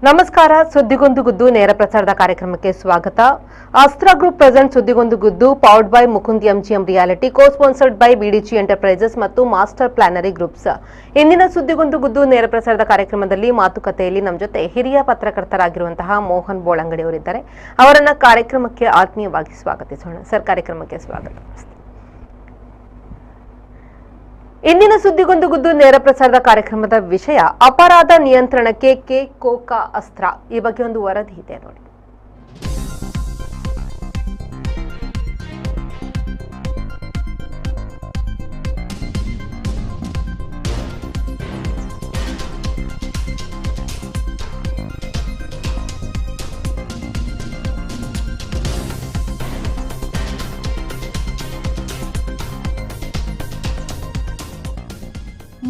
ನಮಸ್ಕಾರ. ಸುದ್ದಿಗೊಂದು ಗುದ್ದು ನೇರ ಪ್ರಸಾರದ ಕಾರ್ಯಕ್ರಮಕ್ಕೆ ಸ್ವಾಗತ. ಅಸ್ತ್ರ ಗ್ರೂಪ್ ಪ್ರೆಸೆಂಟ್ ಸುದ್ದಿಗೊಂದು ಗುದ್ದು powered by Mukund MGM realty, co sponsored by BDG enterprises ಮತ್ತು ಮಾಸ್ಟರ್ ಪ್ಲಾನರಿ ಗ್ರೂಪ್ಸ್. ಇಂದಿನ ಸುದ್ದಿಗೊಂದು ಗುದ್ದು ನೇರ ಪ್ರಸಾರದ ಕಾರ್ಯಕ್ರಮದಲ್ಲಿ ಮಾತುಕತೆಯಲ್ಲಿ ನಮ್ಮ ಜೊತೆ ಹಿರಿಯ ಪತ್ರಕರ್ತರಾಗಿರುವಂತಹ ಮೋಹನ್ ಬೋಳಂಗಡಿ ಅವರಿದ್ದಾರೆ. ಅವರನ್ನ ಕಾರ್ಯಕ್ರಮಕ್ಕೆ ಆತ್ಮೀಯವಾಗಿ ಸ್ವಾಗತಿಸೋಣ. ಸರ್, ಕಾರ್ಯಕ್ರಮಕ್ಕೆ ಸ್ವಾಗತ. ಇಂದಿನ ಸುದ್ದಿಗೊಂದು ಗುದ್ದು ನೇರ ಪ್ರಸಾರದ ಕಾರ್ಯಕ್ರಮದ ವಿಷಯ ಅಪರಾಧ ನಿಯಂತ್ರಣಕ್ಕೆ ಕೆ ಕೋಕಾ ಅಸ್ತ್ರ. ಈ ಬಗ್ಗೆ ಒಂದು ವರದಿ ಇದೆ ನೋಡಿ.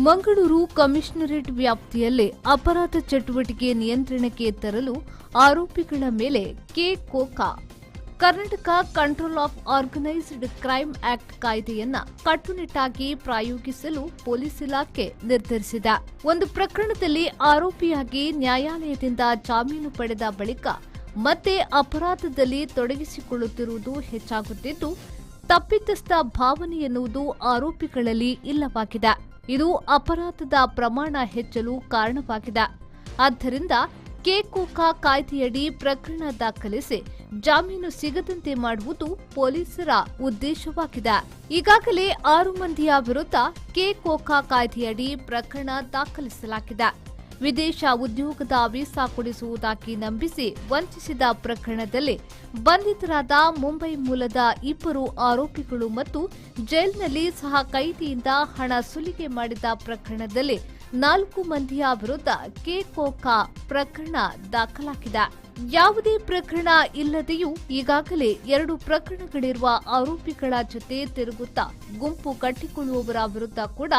ಮಂಗಳೂರು ಕಮಿಷನರೇಟ್ ವ್ಯಾಪ್ತಿಯಲ್ಲಿ ಅಪರಾಧ ಚಟುವಟಿಕೆ ನಿಯಂತ್ರಣಕ್ಕೆ ತರಲು ಆರೋಪಿಗಳ ಮೇಲೆ K Coca Karnataka control of organised crime act ಕಾಯ್ದೆಯನ್ನ ಕಟ್ಟುನಿಟ್ಟಾಗಿ ಪ್ರಾಯೋಗಿಸಲು ಪೊಲೀಸ್ ಇಲಾಖೆ ನಿರ್ಧರಿಸಿದೆ. ಒಂದು ಪ್ರಕರಣದಲ್ಲಿ ಆರೋಪಿಯಾಗಿ ನ್ಯಾಯಾಲಯದಿಂದ ಜಾಮೀನು ಪಡೆದ ಬಳಿಕ ಮತ್ತೆ ಅಪರಾಧದಲ್ಲಿ ತೊಡಗಿಸಿಕೊಳ್ಳುತ್ತಿರುವುದು ಹೆಚ್ಚಾಗುತ್ತಿದ್ದು, ತಪ್ಪಿತಸ್ಥ ಭಾವನೆ ಎನ್ನುವುದು ಆರೋಪಿಗಳಲ್ಲಿ ಇಲ್ಲವಾಗಿದೆ. ಇದು ಅಪರಾಧದ ಪ್ರಮಾಣ ಹೆಚ್ಚಲು ಕಾರಣವಾಗಿದೆ. ಆದ್ದರಿಂದ ಕೆ ಕೋಕಾ ಕಾಯ್ದೆಯಡಿ ಪ್ರಕರಣ ದಾಖಲಿಸಿ ಜಾಮೀನು ಸಿಗದಂತೆ ಮಾಡುವುದು ಪೊಲೀಸರ ಉದ್ದೇಶವಾಗಿದೆ. ಈಗಾಗಲೇ 6 ಮಂದಿಯ ವಿರುದ್ಧ ಕೆ ಕೋಕಾ ಕಾಯ್ದೆಯಡಿ ಪ್ರಕರಣ ದಾಖಲಿಸಲಾಗಿದೆ. ವಿದೇಶ ಉದ್ಯೋಗದ ವೀಸಾ ಕೊಡಿಸುವುದಾಗಿ ನಂಬಿಸಿ ವಂಚಿಸಿದ ಪ್ರಕರಣದಲ್ಲಿ ಬಂಧಿತರಾದ ಮುಂಬೈ ಮೂಲದ 2 ಆರೋಪಿಗಳು ಮತ್ತು ಜೈಲಿನಲ್ಲಿ ಸಹ ಕೈದಿಯಿಂದ ಹಣ ಸುಲಿಗೆ ಮಾಡಿದ ಪ್ರಕರಣದಲ್ಲಿ 4 ಮಂದಿಯ ವಿರುದ್ಧ ಕೆ ಕೋಕಾ ಪ್ರಕರಣ ದಾಖಲಾಗಿದೆ. ಯಾವುದೇ ಪ್ರಕರಣ ಇಲ್ಲದೆಯೂ ಈಗಾಗಲೇ 2 ಪ್ರಕರಣಗಳಿರುವ ಆರೋಪಿಗಳ ಜೊತೆ ತಿರುಗುತ್ತಾ ಗುಂಪು ಕಟ್ಟಿಕೊಳ್ಳುವವರ ವಿರುದ್ಧ ಕೂಡ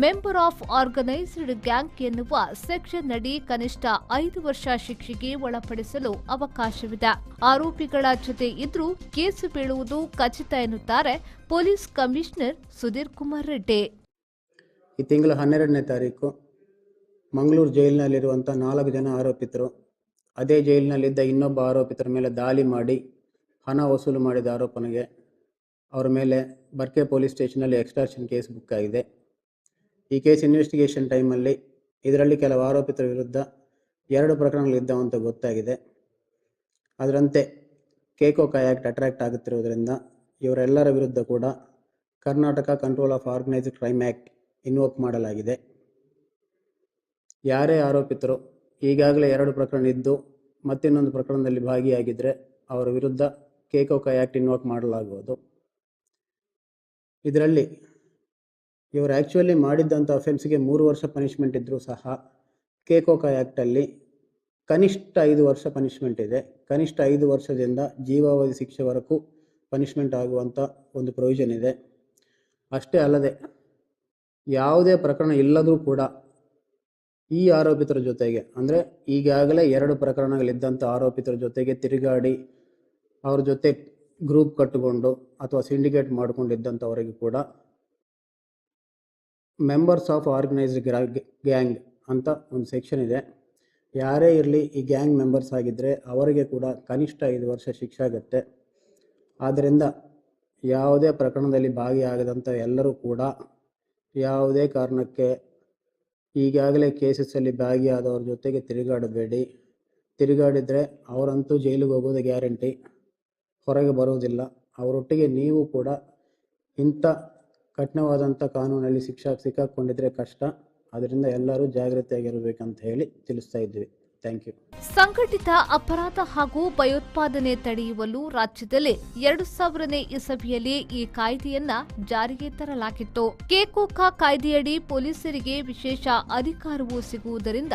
ಮೆಂಬರ್ ಆಫ್ ಆರ್ಗನೈಸ್ಡ್ ಗ್ಯಾಂಗ್ ಎನ್ನುವ ಸೆಕ್ಷನ್ ಅಡಿ ಕನಿಷ್ಠ 5 ವರ್ಷ ಶಿಕ್ಷೆಗೆ ಒಳಪಡಿಸಲು ಅವಕಾಶವಿದೆ. ಆರೋಪಿಗಳ ಜೊತೆ ಇದ್ರೂ ಕೇಸು ಬೀಳುವುದು ಖಚಿತ ಎನ್ನುತ್ತಾರೆ ಪೊಲೀಸ್ ಕಮಿಷನರ್ ಸುಧೀರ್ ಕುಮಾರ್ ರೆಡ್ಡಿ. ಈ ತಿಂಗಳ 12ನೇ ತಾರೀಕು ಮಂಗಳೂರು ಜೈಲಿನಲ್ಲಿರುವಂಥ 4 ಜನ ಆರೋಪಿತರು ಅದೇ ಜೈಲಿನಲ್ಲಿದ್ದ ಇನ್ನೊಬ್ಬ ಆರೋಪಿತರ ಮೇಲೆ ದಾಳಿ ಮಾಡಿ ಹಣ ವಸೂಲು ಮಾಡಿದ ಆರೋಪನೆಗೆ ಅವರ ಮೇಲೆ ಬರ್ಕೆ ಪೊಲೀಸ್ ಸ್ಟೇಷನಲ್ಲಿ ಎಕ್ಸ್ಟಾರ್ಷನ್ ಕೇಸ್ ಬುಕ್ ಆಗಿದೆ. ಈ ಕೇಸ್ ಇನ್ವೆಸ್ಟಿಗೇಷನ್ ಟೈಮಲ್ಲಿ ಇದರಲ್ಲಿ ಕೆಲವು ಆರೋಪಿತರ ವಿರುದ್ಧ 2 ಪ್ರಕರಣಗಳಿದ್ದವು ಅಂತ ಗೊತ್ತಾಗಿದೆ. ಅದರಂತೆ ಕೆ ಕೋಕಾ ಆ್ಯಕ್ಟ್ ಅಟ್ರಾಕ್ಟ್ ಆಗುತ್ತಿರುವುದರಿಂದ ಇವರೆಲ್ಲರ ವಿರುದ್ಧ ಕೂಡ Karnataka control of organised crime act invoke ಮಾಡಲಾಗಿದೆ. ಯಾರೇ ಆರೋಪಿತರು ಈಗಾಗಲೇ 2 ಪ್ರಕರಣ ಇದ್ದು ಮತ್ತಿನ್ನೊಂದು ಪ್ರಕರಣದಲ್ಲಿ ಭಾಗಿಯಾಗಿದ್ದರೆ ಅವರ ವಿರುದ್ಧ ಕೆ ಕೋಕಾ ಆ್ಯಕ್ಟ್ ಇನ್ವೋಕ್ ಮಾಡಲಾಗುವುದು. ಇದರಲ್ಲಿ ಇವರು ಆ್ಯಕ್ಚುಲಿ ಮಾಡಿದ್ದಂಥ ಅಫೆನ್ಸ್ಗೆ 3 ವರ್ಷ ಪನಿಷ್ಮೆಂಟ್ ಇದ್ದರೂ ಸಹ ಕೆ ಕೋಕಾ ಆ್ಯಕ್ಟಲ್ಲಿ ಕನಿಷ್ಠ 5 ವರ್ಷ ಪನಿಷ್ಮೆಂಟ್ ಇದೆ. ಕನಿಷ್ಠ 5 ವರ್ಷದಿಂದ ಜೀವಾವಧಿ ಶಿಕ್ಷೆವರೆಗೂ ಪನಿಷ್ಮೆಂಟ್ ಆಗುವಂಥ ಒಂದು ಪ್ರೊವಿಷನ್ ಇದೆ. ಅಷ್ಟೇ ಅಲ್ಲದೆ ಯಾವುದೇ ಪ್ರಕರಣ ಇಲ್ಲದರೂ ಕೂಡ ಈ ಆರೋಪಿತರ ಜೊತೆಗೆ, ಅಂದರೆ ಈಗಾಗಲೇ 2 ಪ್ರಕರಣಗಳಿದ್ದಂಥ ಆರೋಪಿತರ ಜೊತೆಗೆ ತಿರುಗಾಡಿ ಅವ್ರ ಜೊತೆ ಗ್ರೂಪ್ ಕಟ್ಟಿಕೊಂಡು ಅಥವಾ ಸಿಂಡಿಕೇಟ್ ಮಾಡಿಕೊಂಡಿದ್ದಂಥವರಿಗೆ ಕೂಡ ಮೆಂಬರ್ಸ್ ಆಫ್ ಆರ್ಗನೈಸ್ಡ್ ಗ್ಯಾಂಗ್ ಅಂತ ಒಂದು ಸೆಕ್ಷನ್ ಇದೆ. ಯಾರೇ ಇರಲಿ ಈ ಗ್ಯಾಂಗ್ ಮೆಂಬರ್ಸ್ ಆಗಿದ್ದರೆ ಅವರಿಗೆ ಕೂಡ ಕನಿಷ್ಠ 5 ವರ್ಷ ಶಿಕ್ಷೆ ಆಗುತ್ತೆ. ಆದ್ದರಿಂದ ಯಾವುದೇ ಪ್ರಕರಣದಲ್ಲಿ ಭಾಗಿಯಾಗದಂಥ ಎಲ್ಲರೂ ಕೂಡ ಯಾವುದೇ ಕಾರಣಕ್ಕೆ ಈಗಾಗಲೇ ಕೇಸಸ್ಸಲ್ಲಿ ಭಾಗಿಯಾದವ್ರ ಜೊತೆಗೆ ತಿರುಗಾಡಬೇಡಿ. ತಿರುಗಾಡಿದರೆ ಅವರಂತೂ ಜೈಲಿಗೆ ಹೋಗೋದು ಗ್ಯಾರಂಟಿ, ಹೊರಗೆ ಬರೋದಿಲ್ಲ. ಅವರೊಟ್ಟಿಗೆ ನೀವು ಕೂಡ ಇಂಥ ಕಠಿಣವಾದಂಥ ಕಾನೂನಲ್ಲಿ ಸಿಕ್ಕಾಕೊಂಡಿದ್ರೆ ಕಷ್ಟ. ಅದರಿಂದ ಎಲ್ಲರೂ ಜಾಗೃತಿಯಾಗಿರಬೇಕಂತ ಹೇಳಿ ತಿಳಿಸ್ತಾ ಇದ್ವಿ. Thank you. ಸಂಘಟಿತ ಅಪರಾಧ ಹಾಗೂ ಭಯೋತ್ಪಾದನೆ ತಡೆಯುವಲು ರಾಜ್ಯದಲ್ಲಿ 2000ನೇ ಇಸವಿಯಲ್ಲಿ ಈ ಕಾಯ್ದೆಯನ್ನ ಜಾರಿಗೆ ತರಲಾಗಿತ್ತು. ಕೆ ಕೋಕಾ ಕಾಯ್ದೆಯಡಿ ಪೊಲೀಸರಿಗೆ ವಿಶೇಷ ಅಧಿಕಾರವೂ ಸಿಗುವುದರಿಂದ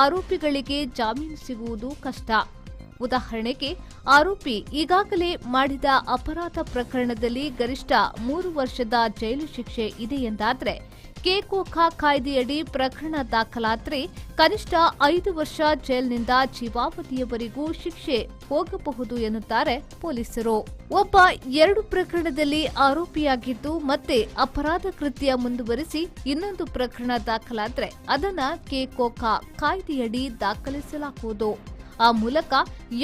ಆರೋಪಿಗಳಿಗೆ ಜಾಮೀನು ಸಿಗುವುದು ಕಷ್ಟ. ಉದಾಹರಣೆಗೆ, ಆರೋಪಿ ಈಗಾಗಲೇ ಮಾಡಿದ ಅಪರಾಧ ಪ್ರಕರಣದಲ್ಲಿ ಗರಿಷ್ಠ 3 ವರ್ಷದ ಜೈಲು ಶಿಕ್ಷೆ ಇದೆ ಎಂದಾದ್ರೆ, ಕೆಕೋಖಾ ಕಾಯ್ದೆಯಡಿ ಪ್ರಕರಣ ದಾಖಲಾದರೆ ಕನಿಷ್ಠ 5 ವರ್ಷ ಜೈಲಿನಿಂದ ಜೀವಾವಧಿಯವರೆಗೂ ಶಿಕ್ಷೆ ಹೋಗಬಹುದು ಎನ್ನುತ್ತಾರೆ ಪೊಲೀಸರು. ಒಬ್ಬ 2 ಪ್ರಕರಣದಲ್ಲಿ ಆರೋಪಿಯಾಗಿದ್ದು ಮತ್ತೆ ಅಪರಾಧ ಕೃತ್ಯ ಮುಂದುವರಿಸಿ ಇನ್ನೊಂದು ಪ್ರಕರಣ ದಾಖಲಾದರೆ ಅದನ್ನ ಕೆಕೋಖಾ ಕಾಯ್ದೆಯಡಿ ದಾಖಲಿಸಲಾಗುವುದು. ಆ ಮೂಲಕ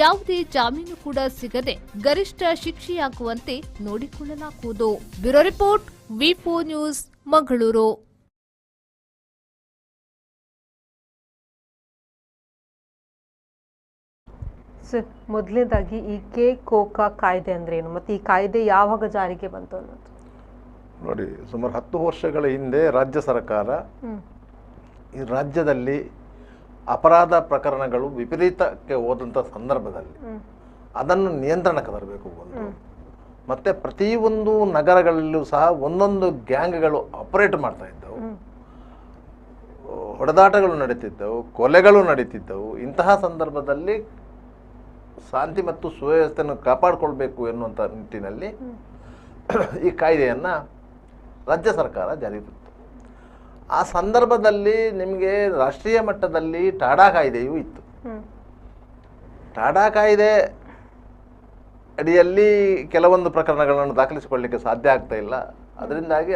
ಯಾವುದೇ ಜಾಮೀನು ಕೂಡ ಸಿಗದೆ ಗರಿಷ್ಠ ಶಿಕ್ಷೆಯಾಗುವಂತೆ ನೋಡಿಕೊಳ್ಳಲಾಗುವುದು. ಬ್ಯೂರೋ ರಿಪೋರ್ಟ್, ವಿ4 ನ್ಯೂಸ್, ಮಂಗಳೂರು. ಸರ್, ಮೊದಲನೇದಾಗಿ ಈ ಕೆಕೋಖಾ ಕಾಯ್ದೆ ಅಂದ್ರೆ ಏನು ಮತ್ತು ಈ ಕಾಯ್ದೆ ಯಾವಾಗ ಜಾರಿಗೆ ಬಂತು ಅನ್ನೋದು? ನೋಡಿ, ಸುಮಾರು 10 ವರ್ಷಗಳ ಹಿಂದೆ ರಾಜ್ಯ ಸರ್ಕಾರ ಈ ರಾಜ್ಯದಲ್ಲಿ ಅಪರಾಧ ಪ್ರಕರಣಗಳು ವಿಪರೀತಕ್ಕೆ ಹೋದಂಥ ಸಂದರ್ಭದಲ್ಲಿ ಅದನ್ನು ನಿಯಂತ್ರಣಕ್ಕೆ ತರಬೇಕು ಒಂದು. ಮತ್ತೆ ಪ್ರತಿಯೊಂದು ನಗರಗಳಲ್ಲೂ ಸಹ ಒಂದೊಂದು ಗ್ಯಾಂಗ್ಗಳು ಆಪರೇಟ್ ಮಾಡ್ತಾ ಇದ್ದವು, ಹೊಡೆದಾಟಗಳು ನಡೀತಿದ್ದವು, ಕೊಲೆಗಳು ನಡೀತಿದ್ದವು. ಇಂತಹ ಸಂದರ್ಭದಲ್ಲಿ ಶಾಂತಿ ಮತ್ತು ಸುವ್ಯವಸ್ಥೆಯನ್ನು ಕಾಪಾಡಿಕೊಳ್ಬೇಕು ಎನ್ನುವಂಥ ನಿಟ್ಟಿನಲ್ಲಿ ಈ ಕಾಯ್ದೆಯನ್ನು ರಾಜ್ಯ ಸರ್ಕಾರ ಜಾರಿಗೆ ತಂತು. ಆ ಸಂದರ್ಭದಲ್ಲಿ ನಿಮಗೆ ರಾಷ್ಟ್ರೀಯ ಮಟ್ಟದಲ್ಲಿ ಟಾಡಾ ಕಾಯ್ದೆಯೂ ಇತ್ತು. ಟಾಡಾ ಕಾಯ್ದೆ ಅಡಿಯಲ್ಲಿ ಕೆಲವೊಂದು ಪ್ರಕರಣಗಳನ್ನು ದಾಖಲಿಸಿಕೊಳ್ಳಲಿಕ್ಕೆ ಸಾಧ್ಯ ಆಗ್ತಾ ಇಲ್ಲ. ಅದರಿಂದಾಗಿ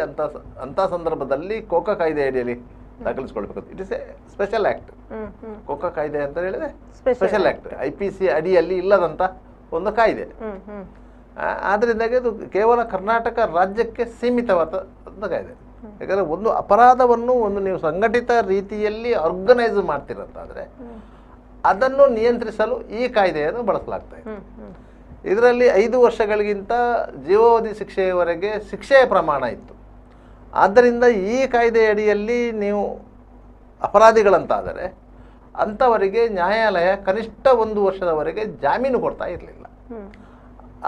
ಅಂಥ ಸಂದರ್ಭದಲ್ಲಿ ಕೋಕಾ ಕಾಯ್ದೆ ಅಡಿಯಲ್ಲಿ ದಾಖಲಿಸಿಕೊಳ್ಬೇಕು. It is a special act. ಕೋಕಾ ಕಾಯ್ದೆ ಅಂತ ಹೇಳಿದ್ರೆ ಸ್ಪೆಷಲ್ ಆ್ಯಕ್ಟ್, IPC ಅಡಿಯಲ್ಲಿ ಇಲ್ಲದಂಥ ಒಂದು ಕಾಯ್ದೆ. ಆದ್ದರಿಂದಾಗಿ ಅದು ಕೇವಲ ಕರ್ನಾಟಕ ರಾಜ್ಯಕ್ಕೆ ಸೀಮಿತವಾದ ಕಾಯ್ದೆ. ಯಾಕಂದರೆ ಒಂದು ಅಪರಾಧವನ್ನು ನೀವು ಸಂಘಟಿತ ರೀತಿಯಲ್ಲಿ ಆರ್ಗನೈಸ್ ಮಾಡ್ತಿರಂತಾದರೆ ಅದನ್ನು ನಿಯಂತ್ರಿಸಲು ಈ ಕಾಯ್ದೆಯನ್ನು ಬಳಸಲಾಗ್ತಾ ಇದೆ. ಇದರಲ್ಲಿ 5 ವರ್ಷಗಳಿಗಿಂತ ಜೀವಾವಧಿ ಶಿಕ್ಷೆಯವರೆಗೆ ಶಿಕ್ಷೆಯ ಪ್ರಮಾಣ ಇತ್ತು. ಆದ್ದರಿಂದ ಈ ಕಾಯ್ದೆ ಅಡಿಯಲ್ಲಿ ನೀವು ಅಪರಾಧಿಗಳಂತಾದರೆ ಅಂಥವರಿಗೆ ನ್ಯಾಯಾಲಯ ಕನಿಷ್ಠ 1 ವರ್ಷದವರೆಗೆ ಜಾಮೀನು ಕೊಡ್ತಾ ಇರಲಿಲ್ಲ.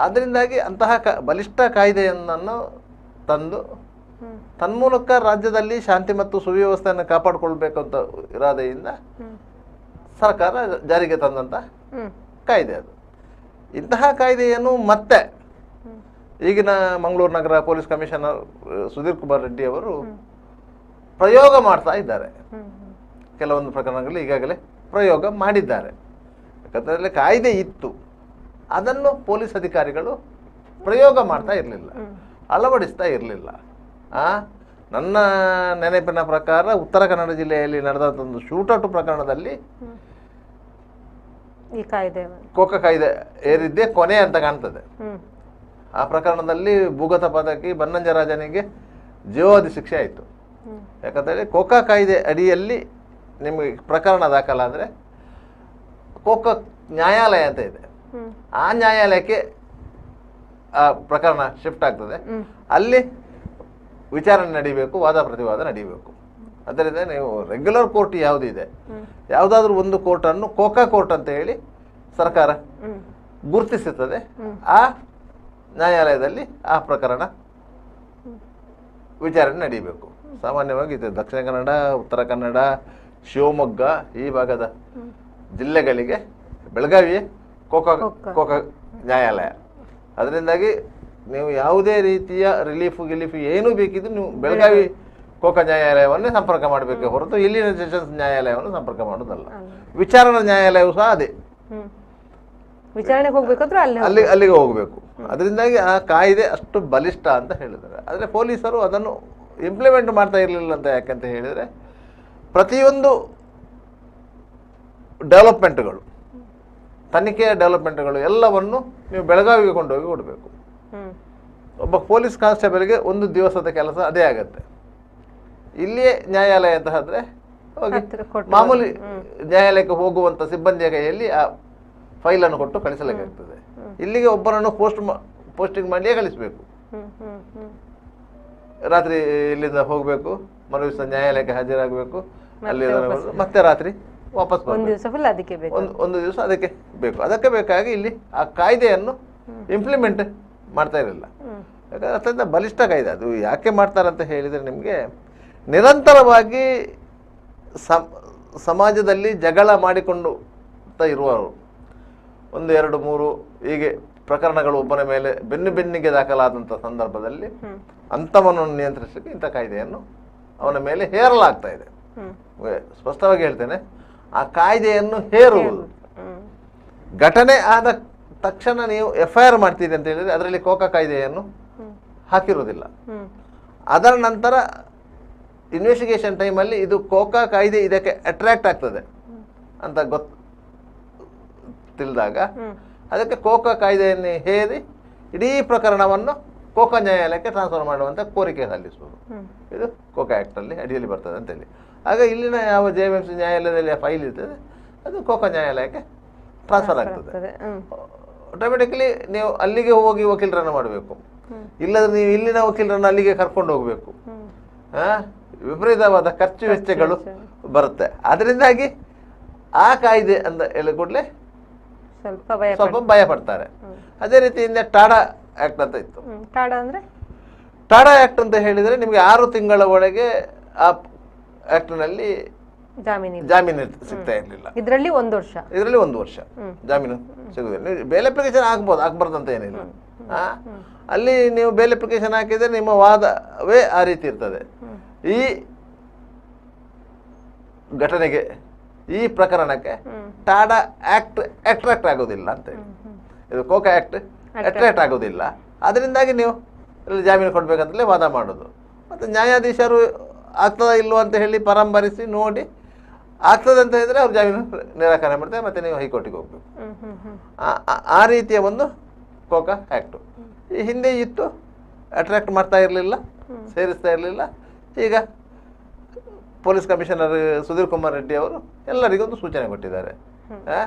ಆದ್ದರಿಂದಾಗಿ ಅಂತಹ ಬಲಿಷ್ಠ ಕಾಯ್ದೆಯನ್ನು ತಂದು ತನ್ಮೂಲಕ ರಾಜ್ಯದಲ್ಲಿ ಶಾಂತಿ ಮತ್ತು ಸುವ್ಯವಸ್ಥೆಯನ್ನು ಕಾಪಾಡಿಕೊಳ್ಬೇಕು ಅಂತ ಇರಾದೆಯಿಂದ ಸರ್ಕಾರ ಜಾರಿಗೆ ತಂದಂಥ ಕಾಯ್ದೆ ಅದು. ಇಂತಹ ಕಾಯ್ದೆಯನ್ನು ಮತ್ತೆ ಈಗಿನ ಮಂಗಳೂರು ನಗರ ಪೊಲೀಸ್ ಕಮಿಷನರ್ ಸುಧೀರ್ ಕುಮಾರ್ ರೆಡ್ಡಿ ಅವರು ಪ್ರಯೋಗ ಮಾಡ್ತಾ ಇದ್ದಾರೆ. ಕೆಲವೊಂದು ಪ್ರಕರಣಗಳಲ್ಲಿ ಈಗಾಗಲೇ ಪ್ರಯೋಗ ಮಾಡಿದ್ದಾರೆ. ಯಾಕಂದರೆ ಕಾಯ್ದೆ ಇತ್ತು, ಅದನ್ನು ಪೊಲೀಸ್ ಅಧಿಕಾರಿಗಳು ಪ್ರಯೋಗ ಮಾಡ್ತಾ ಇರಲಿಲ್ಲ, ಅಳವಡಿಸ್ತಾ ಇರಲಿಲ್ಲ. ನನ್ನ ನೆನಪಿನ ಪ್ರಕಾರ ಉತ್ತರ ಕನ್ನಡ ಜಿಲ್ಲೆಯಲ್ಲಿ ನಡೆದಂಥ ಒಂದು ಶೂಟೌಟ್ ಪ್ರಕರಣದಲ್ಲಿ ಈ ಕಾಯ್ದೆ ಕೋಕಾ ಕಾಯ್ದೆ ಏರಿದ್ದೇ ಕೊನೆ ಅಂತ ಕಾಣ್ತದೆ. ಆ ಪ್ರಕರಣದಲ್ಲಿ ಭೂಗತ ಪದಕಿ ಬನ್ನಂಜರಾಜನಿಗೆ ಜೀವಾವಧಿ ಶಿಕ್ಷೆ ಆಯಿತು. ಯಾಕಂದರೆ ಕೋಕಾ ಕಾಯ್ದೆ ಅಡಿಯಲ್ಲಿ ನಿಮಗೆ ಪ್ರಕರಣ ದಾಖಲಾದರೆ ಕೋಕಾ ನ್ಯಾಯಾಲಯ ಅಂತ ಇದೆ, ಆ ನ್ಯಾಯಾಲಯಕ್ಕೆ ಆ ಪ್ರಕರಣ ಶಿಫ್ಟ್ ಆಗ್ತದೆ. ಅಲ್ಲಿ ವಿಚಾರಣೆ ನಡೀಬೇಕು, ವಾದ ಪ್ರತಿವಾದ ನಡೀಬೇಕು. ಅದರಿಂದ ನೀವು ರೆಗ್ಯುಲರ್ ಕೋರ್ಟ್ ಯಾವುದಿದೆ, ಯಾವುದಾದ್ರೂ ಒಂದು ಕೋರ್ಟನ್ನು ಕೋಕಾ ಕೋರ್ಟ್ ಅಂತ ಹೇಳಿ ಸರ್ಕಾರ ಗುರುತಿಸುತ್ತದೆ. ಆ ನ್ಯಾಯಾಲಯದಲ್ಲಿ ಆ ಪ್ರಕರಣ ವಿಚಾರಣೆ ನಡೀಬೇಕು. ಸಾಮಾನ್ಯವಾಗಿ ಇದು ದಕ್ಷಿಣ ಕನ್ನಡ, ಉತ್ತರ ಕನ್ನಡ, ಶಿವಮೊಗ್ಗ ಈ ಭಾಗದ ಜಿಲ್ಲೆಗಳಿಗೆ ಬೆಳಗಾವಿಯೇ ಕೋಕಾ ನ್ಯಾಯಾಲಯ. ಅದರಿಂದಾಗಿ ನೀವು ಯಾವುದೇ ರೀತಿಯ ರಿಲೀಫು ಏನೂ ಬೇಕಿದ್ದು ನೀವು ಬೆಳಗಾವಿ ಕೋಕಾ ನ್ಯಾಯಾಲಯವನ್ನೇ ಸಂಪರ್ಕ ಮಾಡಬೇಕೆ ಹೊರತು ಇಲ್ಲಿನ ಸೆಷನ್ಸ್ ನ್ಯಾಯಾಲಯವನ್ನು ಸಂಪರ್ಕ ಮಾಡೋದಲ್ಲ. ವಿಚಾರಣಾ ನ್ಯಾಯಾಲಯವೂ ಸಹ ಅದೇ, ವಿಚಾರಣೆಗೆ ಹೋಗ್ಬೇಕಾದ್ರೆ ಅಲ್ಲಿಗೆ ಹೋಗಬೇಕು. ಅದರಿಂದಾಗಿ ಆ ಕಾಯ್ದೆ ಅಷ್ಟು ಬಲಿಷ್ಠ ಅಂತ ಹೇಳಿದ್ದಾರೆ. ಆದರೆ ಪೊಲೀಸರು ಅದನ್ನು ಇಂಪ್ಲಿಮೆಂಟ್ ಮಾಡ್ತಾ ಇರಲಿಲ್ಲ ಅಂತ. ಯಾಕಂತ ಹೇಳಿದರೆ ಪ್ರತಿಯೊಂದು ಡೆವಲಪ್ಮೆಂಟ್ಗಳು, ತನಿಖೆಯ ಡೆವಲಪ್ಮೆಂಟ್ಗಳು ಎಲ್ಲವನ್ನು ನೀವು ಬೆಳಗಾವಿಗೆ ಕೊಂಡೋಗಿ ಕೊಡಬೇಕು. ಒಬ್ಬ ಪೊಲೀಸ್ ಕಾನ್ಸ್ಟೇಬಲ್ಗೆ 1 ದಿವಸದ ಕೆಲಸ ಅದೇ ಆಗತ್ತೆ. ಇಲ್ಲಿಯೇ ನ್ಯಾಯಾಲಯ ಅಂತ ಹೇಳಿದ್ರೆ ಹೋಗಿ ಮಾಮೂಲಿ ನ್ಯಾಯಾಲಯಕ್ಕೆ ಹೋಗುವಂಥ ಸಿಬ್ಬಂದಿಯ ಕೈಯಲ್ಲಿ ಆ ಫೈಲನ್ನು ಕೊಟ್ಟು ಕಳಿಸಲಿಕ್ಕಾಗ್ತದೆ. ಇಲ್ಲಿಗೆ ಒಬ್ಬರನ್ನು ಪೋಸ್ಟಿಂಗ್ ಮಾಡಿಯೇ ಕಳಿಸಬೇಕು. ರಾತ್ರಿ ಇಲ್ಲಿಂದ ಹೋಗಬೇಕು, ಮರುದಿವಸ ನ್ಯಾಯಾಲಯಕ್ಕೆ ಹಾಜರಾಗಬೇಕು, ಅಲ್ಲಿ ಮತ್ತೆ ರಾತ್ರಿ ವಾಪಸ್ ಒಂದು ದಿವಸ ಅದಕ್ಕೆ ಬೇಕು. ಅದಕ್ಕೆ ಬೇಕಾಗಿ ಇಲ್ಲಿ ಆ ಕಾಯ್ದೆಯನ್ನು ಇಂಪ್ಲಿಮೆಂಟ್ ಮಾಡ್ತಾ ಇರಲಿಲ್ಲ. ಯಾಕಂದರೆ ಅತ್ಯಂತ ಬಲಿಷ್ಠ ಕಾಯ್ದೆ. ಅದು ಯಾಕೆ ಮಾಡ್ತಾರೆ ಅಂತ ಹೇಳಿದರೆ, ನಿಮಗೆ ನಿರಂತರವಾಗಿ ಸಮಾಜದಲ್ಲಿ ಜಗಳ ಮಾಡಿಕೊಂಡು ಇರುವವರು, 1 2 3 ಹೀಗೆ ಪ್ರಕರಣಗಳು ಒಬ್ಬನ ಮೇಲೆ ಬೆನ್ನಿಗೆ ದಾಖಲಾದಂಥ ಸಂದರ್ಭದಲ್ಲಿ ಅಂಥವನ್ನು ನಿಯಂತ್ರಿಸಲಿಕ್ಕೆ ಇಂಥ ಕಾಯ್ದೆಯನ್ನು ಅವನ ಮೇಲೆ ಹೇರಲಾಗ್ತಾ ಇದೆ. ಸ್ಪಷ್ಟವಾಗಿ ಹೇಳ್ತೇನೆ, ಆ ಕಾಯ್ದೆಯನ್ನು ಹೇರುವುದು. ಘಟನೆ ಆದ ತಕ್ಷಣ ನೀವು FIR ಮಾಡ್ತೀರಿ ಅಂತ ಹೇಳಿದ್ರೆ ಅದರಲ್ಲಿ ಕೋಕಾ ಕಾಯ್ದೆಯನ್ನು ಹಾಕಿರುವುದಿಲ್ಲ. ಅದರ ನಂತರ ಇನ್ವೆಸ್ಟಿಗೇಷನ್ ಟೈಮಲ್ಲಿ ಇದು ಕೋಕಾ ಕಾಯ್ದೆ ಇದಕ್ಕೆ ಅಟ್ರಾಕ್ಟ್ ಆಗ್ತದೆ ಅಂತ ತಿಳಿದಾಗ ಅದಕ್ಕೆ ಕೋಕಾ ಕಾಯ್ದೆಯನ್ನು ಹೇರಿ ಇಡೀ ಪ್ರಕರಣವನ್ನು ಕೋಕಾ ನ್ಯಾಯಾಲಯಕ್ಕೆ ಟ್ರಾನ್ಸ್ಫರ್ ಮಾಡುವಂಥ ಕೋರಿಕೆ ಸಲ್ಲಿಸುವುದು. ಇದು ಕೋಕಾ ಆ್ಯಕ್ಟಲ್ಲಿ ಅಡಿಯಲ್ಲಿ ಬರ್ತದೆ ಅಂತೇಳಿ. ಆಗ ಇಲ್ಲಿನ ಯಾವ JMMC ನ್ಯಾಯಾಲಯದಲ್ಲಿ ಫೈಲ್ ಇರ್ತದೆ ಅದು ಕೋಕಾ ನ್ಯಾಯಾಲಯಕ್ಕೆ ಟ್ರಾನ್ಸ್ಫರ್ ಆಗ್ತದೆ. ಆಟೋಮೆಟಿಕಲಿ ನೀವು ಅಲ್ಲಿಗೆ ಹೋಗಿ ವಕೀಲರನ್ನು ಮಾಡಬೇಕು, ಇಲ್ಲದ್ರೆ ನೀವು ಇಲ್ಲಿನ ವಕೀಲರನ್ನು ಅಲ್ಲಿಗೆ ಕರ್ಕೊಂಡು ಹೋಗಬೇಕು. ವಿಪರೀತವಾದ ಖರ್ಚು ವೆಚ್ಚಗಳು ಬರುತ್ತೆ. ಅದರಿಂದಾಗಿ ಆ ಕಾಯ್ದೆ ಅಂತ ಹೇಳಿ ಕೂಡಲೇ ಸ್ವಲ್ಪ ಭಯ ಪಡ್ತಾರೆ. ಅದೇ ರೀತಿಯಿಂದ ಟಾಡಾ ಆ್ಯಕ್ಟ್ ಅಂತ ಇತ್ತು. ಟಾಡಾ ಆ್ಯಕ್ಟ್ ಅಂತ ಹೇಳಿದರೆ ನಿಮಗೆ 6 ತಿಂಗಳ ಒಳಗೆ ಆ ಆ್ಯಕ್ಟ್ನಲ್ಲಿ ಜಾಮೀನು ಸಿಗ್ತಾ ಇರಲಿಲ್ಲ. ಇದರಲ್ಲಿ 1 ವರ್ಷ ಜಾಮೀನು ಸಿಗುದಿಲ್ಲ. ನೀವು ಬೇಲ್ ಅಪ್ಲಿಕೇಶನ್ ಆಗ್ಬಾರ್ದು ಅಂತ ಏನಿಲ್ಲ. ಅಲ್ಲಿ ನೀವು ಬೇಲ್ ಅಪ್ಲಿಕೇಶನ್ ಹಾಕಿದ್ರೆ ನಿಮ್ಮ ವಾದವೇ ಆ ರೀತಿ ಇರ್ತದೆ. ಈ ಘಟನೆಗೆ ಈ ಪ್ರಕರಣಕ್ಕೆ ಟಾಡಾ ಆ್ಯಕ್ಟ್ ಅಟ್ರಾಕ್ಟ್ ಆಗೋದಿಲ್ಲ ಅಂತೇಳಿ, ಇದು ಕೋಕಾ ಆ್ಯಕ್ಟ್ ಅಟ್ರಾಕ್ಟ್ ಆಗೋದಿಲ್ಲ. ಅದರಿಂದಾಗಿ ನೀವು ಇಲ್ಲಿ ಜಾಮೀನು ಕೊಡಬೇಕಂತಲೇ ವಾದ ಮಾಡೋದು. ಮತ್ತು ನ್ಯಾಯಾಧೀಶರು ಆಗ್ತದ ಇಲ್ವೋ ಅಂತ ಹೇಳಿ ಪರಾಮರ್ಶಿಸಿ ನೋಡಿ ಆಗ್ತದೆ ಅಂತ ಹೇಳಿದ್ರೆ ಅವ್ರು ಜಾಮೀನು ನಿರಾಕರಣೆ ಮಾಡ್ತಾರೆ, ಮತ್ತು ನೀವು ಹೈಕೋರ್ಟಿಗೆ ಹೋಗ್ಬೇಕು. ಆ ರೀತಿಯ ಒಂದು ಕೋಕಾ ಆ್ಯಕ್ಟು ಈ ಹಿಂದೆ ಇತ್ತು. ಅಟ್ರಾಕ್ಟ್ ಮಾಡ್ತಾ ಇರಲಿಲ್ಲ, ಸೇರಿಸ್ತಾ ಇರಲಿಲ್ಲ. ಈಗ ಪೊಲೀಸ್ ಕಮಿಷನರ್ ಸುಧೀರ್ ಕುಮಾರ್ ರೆಡ್ಡಿ ಅವರು ಎಲ್ಲರಿಗೊಂದು ಸೂಚನೆ ಕೊಟ್ಟಿದ್ದಾರೆ.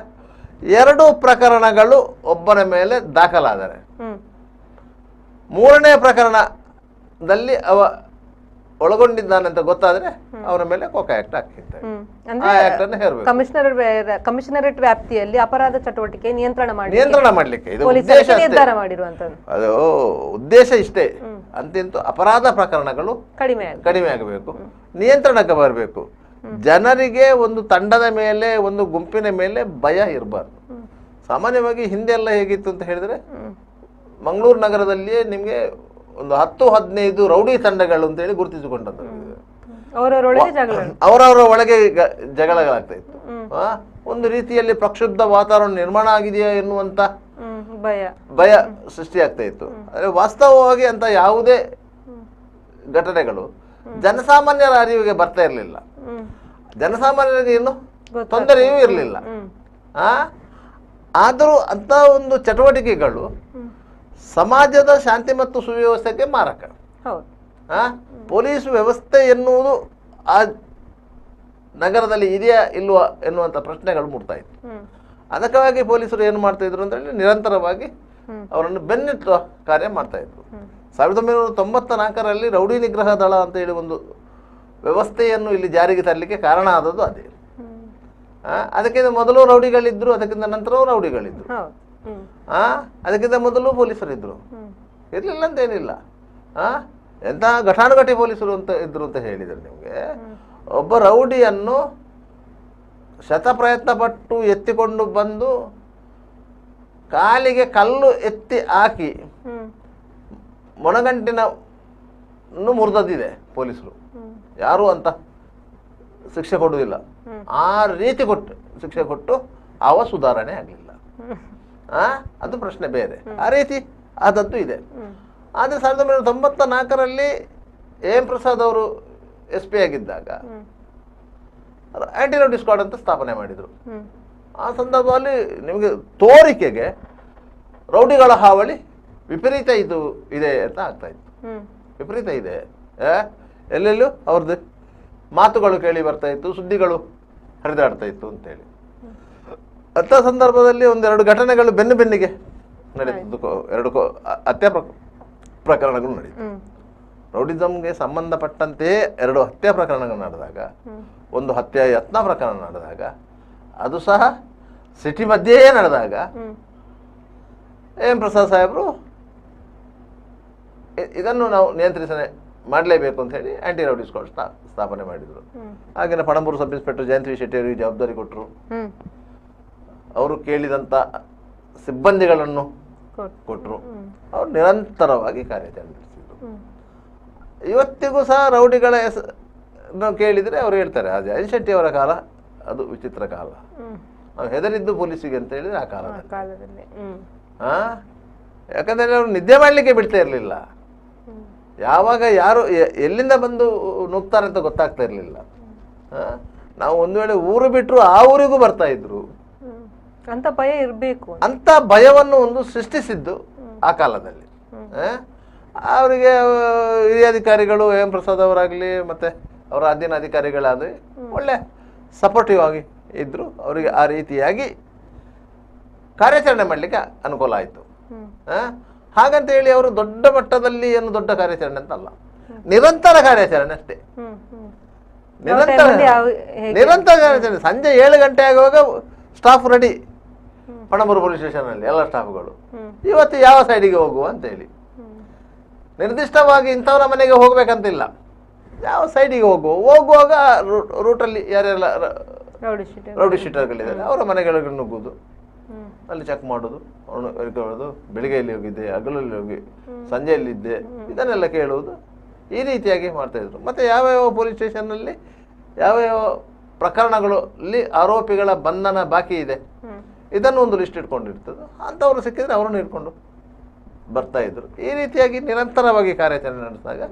2 ಪ್ರಕರಣಗಳು ಒಬ್ಬನ ಮೇಲೆ ದಾಖಲಾದರೆ 3ನೇ ಪ್ರಕರಣದಲ್ಲಿ ಅವ ಒಳಗೊಂಡಿದ್ದಾನೆ ಅಂತ ಗೊತ್ತಾದ್ರೆ ಅವರ ಮೇಲೆ ಕೋಕಾ ಆ್ಯಕ್ಟ್ ಹಾಕಿದ್ದಾರೆ. ಕಮಿಷನರೇಟ್ ವ್ಯಾಪ್ತಿಯಲ್ಲಿ ಅಪರಾಧ ಚಟುವಟಿಕೆ ನಿಯಂತ್ರಣ ಮಾಡಲಿಕ್ಕೆ ಇದು ಅದು ಉದ್ದೇಶ ಇಷ್ಟೇ. ಅಂತಿಂತೂ ಅಪರಾಧ ಪ್ರಕರಣಗಳು ಕಡಿಮೆ ಆಗಬೇಕು, ನಿಯಂತ್ರಣಕ್ಕೆ ಬರಬೇಕು. ಜನರಿಗೆ ಒಂದು ತಂಡದ ಮೇಲೆ, ಒಂದು ಗುಂಪಿನ ಮೇಲೆ ಭಯ ಇರಬಾರ್ದು. ಸಾಮಾನ್ಯವಾಗಿ ಹಿಂದೆ ಎಲ್ಲ ಹೇಗಿತ್ತು ಅಂತ ಹೇಳಿದ್ರೆ, ಮಂಗಳೂರು ನಗರದಲ್ಲಿಯೇ ನಿಮಗೆ ಒಂದು 10-15 ರೌಡಿ ತಂಡಗಳು ಅಂತ ಹೇಳಿ ಗುರುತಿಸಿಕೊಂಡದ್ದು. ಅವರವರ ಒಳಗೆ ಜಗಳಗಳಾಗ್ತಾ ಇತ್ತು. ಒಂದು ರೀತಿಯಲ್ಲಿ ಪ್ರಕ್ಷುಬ್ಧ ವಾತಾವರಣ ನಿರ್ಮಾಣ ಆಗಿದೆಯಾ ಎನ್ನುವಂತ ಭಯ ಸೃಷ್ಟಿಯಾಗ್ತಾ ಇತ್ತು. ಆದರೆ ವಾಸ್ತವವಾಗಿ ಅಂತ ಯಾವುದೇ ಘಟನೆಗಳು ಜನಸಾಮಾನ್ಯರ ಅರಿವಿಗೆ ಬರ್ತಾ ಇರಲಿಲ್ಲ. ಜನಸಾಮಾನ್ಯರಿಗೆ ಏನು ತೊಂದರೆಯೂ ಇರಲಿಲ್ಲ. ಆದರೂ ಅಂತ ಒಂದು ಚಟುವಟಿಕೆಗಳು ಸಮಾಜದ ಶಾಂತಿ ಮತ್ತು ಸುವ್ಯವಸ್ಥೆಗೆ ಮಾರಕ. ಪೊಲೀಸ್ ವ್ಯವಸ್ಥೆ ಎನ್ನುವುದು ಆ ನಗರದಲ್ಲಿ ಇದೆಯಾ ಇಲ್ವಾ ಎನ್ನುವಂಥ ಪ್ರಶ್ನೆಗಳು ಮೂಡ್ತಾ ಇತ್ತು. ಅದಕ್ಕಾಗಿ ಪೊಲೀಸರು ಏನು ಮಾಡ್ತಾ ಇದ್ರು ಅಂತ ಹೇಳಿ ನಿರಂತರವಾಗಿ ಅವರನ್ನು ಬೆನ್ನಿಟ್ಟುವ ಕಾರ್ಯ ಮಾಡ್ತಾ ಇದ್ರು. 1994ರಲ್ಲಿ ರೌಡಿ ನಿಗ್ರಹ ದಳ ಅಂತ ಹೇಳಿ ಒಂದು ವ್ಯವಸ್ಥೆಯನ್ನು ಇಲ್ಲಿ ಜಾರಿಗೆ ತರಲಿಕ್ಕೆ ಕಾರಣ ಆದದ್ದು ಅದೇ. ಅದಕ್ಕಿಂತ ಮೊದಲು ರೌಡಿಗಳಿದ್ರು, ಅದಕ್ಕಿಂತ ನಂತರವೂ ರೌಡಿಗಳಿದ್ರು, ಅದಕ್ಕಿಂತ ಮೊದಲು ಪೊಲೀಸರಿದ್ರು, ಇರಲಿಲ್ಲ ಅಂತ ಏನಿಲ್ಲ. ಎಂಥ ಘಟಾನುಘಟಿ ಪೊಲೀಸರು ಅಂತ ಇದ್ರು ಅಂತ ಹೇಳಿದರು ನಿಮಗೆ. ಒಬ್ಬ ರೌಡಿಯನ್ನು ಶತಪ್ರಯತ್ನ ಪಟ್ಟು ಎತ್ತಿಕೊಂಡು ಬಂದು ಕಾಲಿಗೆ ಕಲ್ಲು ಎತ್ತಿ ಹಾಕಿ ಮೊಣಗಂಟಿನನ್ನು ಮುರಿದದ್ದಿದೆ ಪೊಲೀಸರು. ಯಾರು ಅಂತ ಶಿಕ್ಷೆ ಕೊಡುವುದಿಲ್ಲ. ಆ ರೀತಿ ಶಿಕ್ಷೆ ಕೊಟ್ಟು ಅವ ಸುಧಾರಣೆ ಆಗಲಿಲ್ಲ. ಅದು ಪ್ರಶ್ನೆ ಬೇರೆ. ಆ ರೀತಿ ಆದದ್ದು ಇದೆ. ಆದರೆ 1994ರಲ್ಲಿ AM ಪ್ರಸಾದ್ ಅವರು SP ಆಗಿದ್ದಾಗ ಆಂಟಿ ರೌಡಿ ಸ್ಕ್ವಾಡ್ ಅಂತ ಸ್ಥಾಪನೆ ಮಾಡಿದರು. ಆ ಸಂದರ್ಭದಲ್ಲಿ ನಿಮಗೆ ತೋರಿಕೆಗೆ ರೌಡಿಗಳ ಹಾವಳಿ ವಿಪರೀತ ಇದೆ ಅಂತ ಆಗ್ತಾ ಇತ್ತು. ವಿಪರೀತ ಇದೆ, ಎಲ್ಲೆಲ್ಲೂ ಅವ್ರದ್ದು ಮಾತುಗಳು ಕೇಳಿ ಬರ್ತಾ ಇತ್ತು, ಸುದ್ದಿಗಳು ಹರಿದಾಡ್ತಾ ಇತ್ತು ಅಂತೇಳಿ. ಅಂಥ ಸಂದರ್ಭದಲ್ಲಿ 1-2 ಘಟನೆಗಳು ಬೆನ್ನಿಗೆ ನಡೀತದ್ದು. 2 ಹತ್ಯೆ ಪ್ರಕರಣಗಳು ನಡೀತು. ರೌಡಿಸಮ್ಗೆ ಸಂಬಂಧಪಟ್ಟಂತೆಯೇ 2 ಹತ್ಯೆ ಪ್ರಕರಣಗಳು ನಡೆದಾಗ, ಒಂದು ಹತ್ಯೆ ಯತ್ನ ಪ್ರಕರಣ ನಡೆದಾಗ, ಅದು ಸಹ ಸಿಟಿ ಮಧ್ಯೆಯೇ ನಡೆದಾಗ AM ಪ್ರಸಾದ್ ಸಾಹೇಬರು ಇದನ್ನು ನಾವು ನಿಯಂತ್ರಿಸಣೆ ಮಾಡಲೇಬೇಕು ಅಂತ ಹೇಳಿ ಆಂಟಿ ರೌಡಿ ಸ್ಕ್ವಾಡ್ ಸ್ಥಾಪನೆ ಮಾಡಿದರು. ಆಗಿನ Panambur sub inspector Jayanth V Shetty ಅವರಿಗೆ ಜವಾಬ್ದಾರಿ ಕೊಟ್ಟರು. ಅವರು ಕೇಳಿದಂಥ ಸಿಬ್ಬಂದಿಗಳನ್ನು ಕೊಟ್ಟರು. ಅವರು ನಿರಂತರವಾಗಿ ಕಾರ್ಯಾಚರಣೆ ನಡೆಸಿದರು. ಇವತ್ತಿಗೂ ಸಹ ರೌಡಿಗಳ ಹೆಸರನ್ನು ಕೇಳಿದರೆ ಅವರು ಹೇಳ್ತಾರೆ ಅಜಯ್ ಶೆಟ್ಟಿ ಅವರ ಕಾಲ ಅದು ವಿಚಿತ್ರ ಕಾಲ, ನಾವು ಹೆದರಿದ್ದು ಪೊಲೀಸಿಗೆ ಅಂತ ಹೇಳಿದ್ರೆ ಆ ಕಾಲದಲ್ಲಿ. ಯಾಕಂದರೆ ಅವರು ನಿದ್ದೆ ಮಾಡಲಿಕ್ಕೆ ಬಿಡ್ತಾ ಇರಲಿಲ್ಲ. ಯಾವಾಗ ಯಾರು ಎಲ್ಲಿಂದ ಬಂದು ನುಗ್ತಾರೆ ಅಂತ ಗೊತ್ತಾಗ್ತಾ ಇರಲಿಲ್ಲ. ನಾವು ಒಂದು ವೇಳೆ ಊರು ಬಿಟ್ಟರು ಆ ಊರಿಗೂ ಬರ್ತಾ ಇದ್ರು. ಅಂತ ಭಯ ಇರಬೇಕು ಅಂತ ಭಯವನ್ನು ಒಂದು ಸೃಷ್ಟಿಸಿದ್ದು ಆ ಕಾಲದಲ್ಲಿ. ಅವರಿಗೆ ಹಿರಿಯ ಅಧಿಕಾರಿಗಳು ಎಂ ಪ್ರಸಾದ್ ಅವರಾಗಲಿ ಮತ್ತೆ ಅವರ ಅಧೀನ ಅಧಿಕಾರಿಗಳಾದರೆ ಒಳ್ಳೆ ಸಪೋರ್ಟಿವ್ ಆಗಿ ಇದ್ರು. ಅವರಿಗೆ ಆ ರೀತಿಯಾಗಿ ಕಾರ್ಯಾಚರಣೆ ಮಾಡಲಿಕ್ಕೆ ಅನುಕೂಲ ಆಯಿತು. ಹಾಗಂತ ಹೇಳಿ ಅವರು ದೊಡ್ಡ ಮಟ್ಟದಲ್ಲಿ ಏನು ದೊಡ್ಡ ಕಾರ್ಯಾಚರಣೆ ಅಂತ ಅಲ್ಲ, ನಿರಂತರ ಕಾರ್ಯಾಚರಣೆ ಅಷ್ಟೇ. ನಿರಂತರ ಕಾರ್ಯಾಚರಣೆ. ಸಂಜೆ 7 ಗಂಟೆ ಆಗುವಾಗ staff ready Panambur police station ಅಲ್ಲಿ ಎಲ್ಲ ಸ್ಟಾಫ್ಗಳು. ಇವತ್ತು ಯಾವ ಸೈಡಿಗೆ ಹೋಗುವ ಅಂತ ಹೇಳಿ ನಿರ್ದಿಷ್ಟವಾಗಿ ಇಂಥವರ ಮನೆಗೆ ಹೋಗ್ಬೇಕಂತಿಲ್ಲ, ಯಾವ ಸೈಡಿಗೆ ಹೋಗುವಾಗ ರೂಟಲ್ಲಿ ಯಾರೆಲ್ಲ ರೌಡಿ ಶೀಟರ್ಗಳಿದ್ದಾರೆ ಅವರ ಮನೆಗಳಿಗೆ ನುಗ್ಗುದು, ಅಲ್ಲಿ ಚೆಕ್ ಮಾಡೋದು, ಅವನು ಬೆಳಿಗ್ಗೆಯಲ್ಲಿ ಹೋಗಿದ್ದೆ, ಹಗಲಲ್ಲಿ ಹೋಗಿ ಸಂಜೆಯಲ್ಲಿದ್ದೆ, ಇದನ್ನೆಲ್ಲ ಕೇಳುವುದು. ಈ ರೀತಿಯಾಗಿ ಮಾಡ್ತಾ ಇದ್ರು. ಮತ್ತೆ ಯಾವ್ಯಾವ ಪೊಲೀಸ್ ಸ್ಟೇಷನ್ನಲ್ಲಿ ಯಾವ್ಯಾವ ಪ್ರಕರಣಗಳಲ್ಲಿ ಆರೋಪಿಗಳ ಬಂಧನ ಬಾಕಿ ಇದೆ ಇದನ್ನು ಒಂದು ಲಿಸ್ಟ್ ಇಟ್ಕೊಂಡಿರ್ತದೆ. ಅಂಥವ್ರು ಸಿಕ್ಕಿದ್ರೆ ಅವರನ್ನು ಇಟ್ಕೊಂಡು ಬರ್ತಾ ಇದ್ರು. ಈ ರೀತಿಯಾಗಿ ನಿರಂತರವಾಗಿ ಕಾರ್ಯಾಚರಣೆ ನಡೆಸಿದಾಗ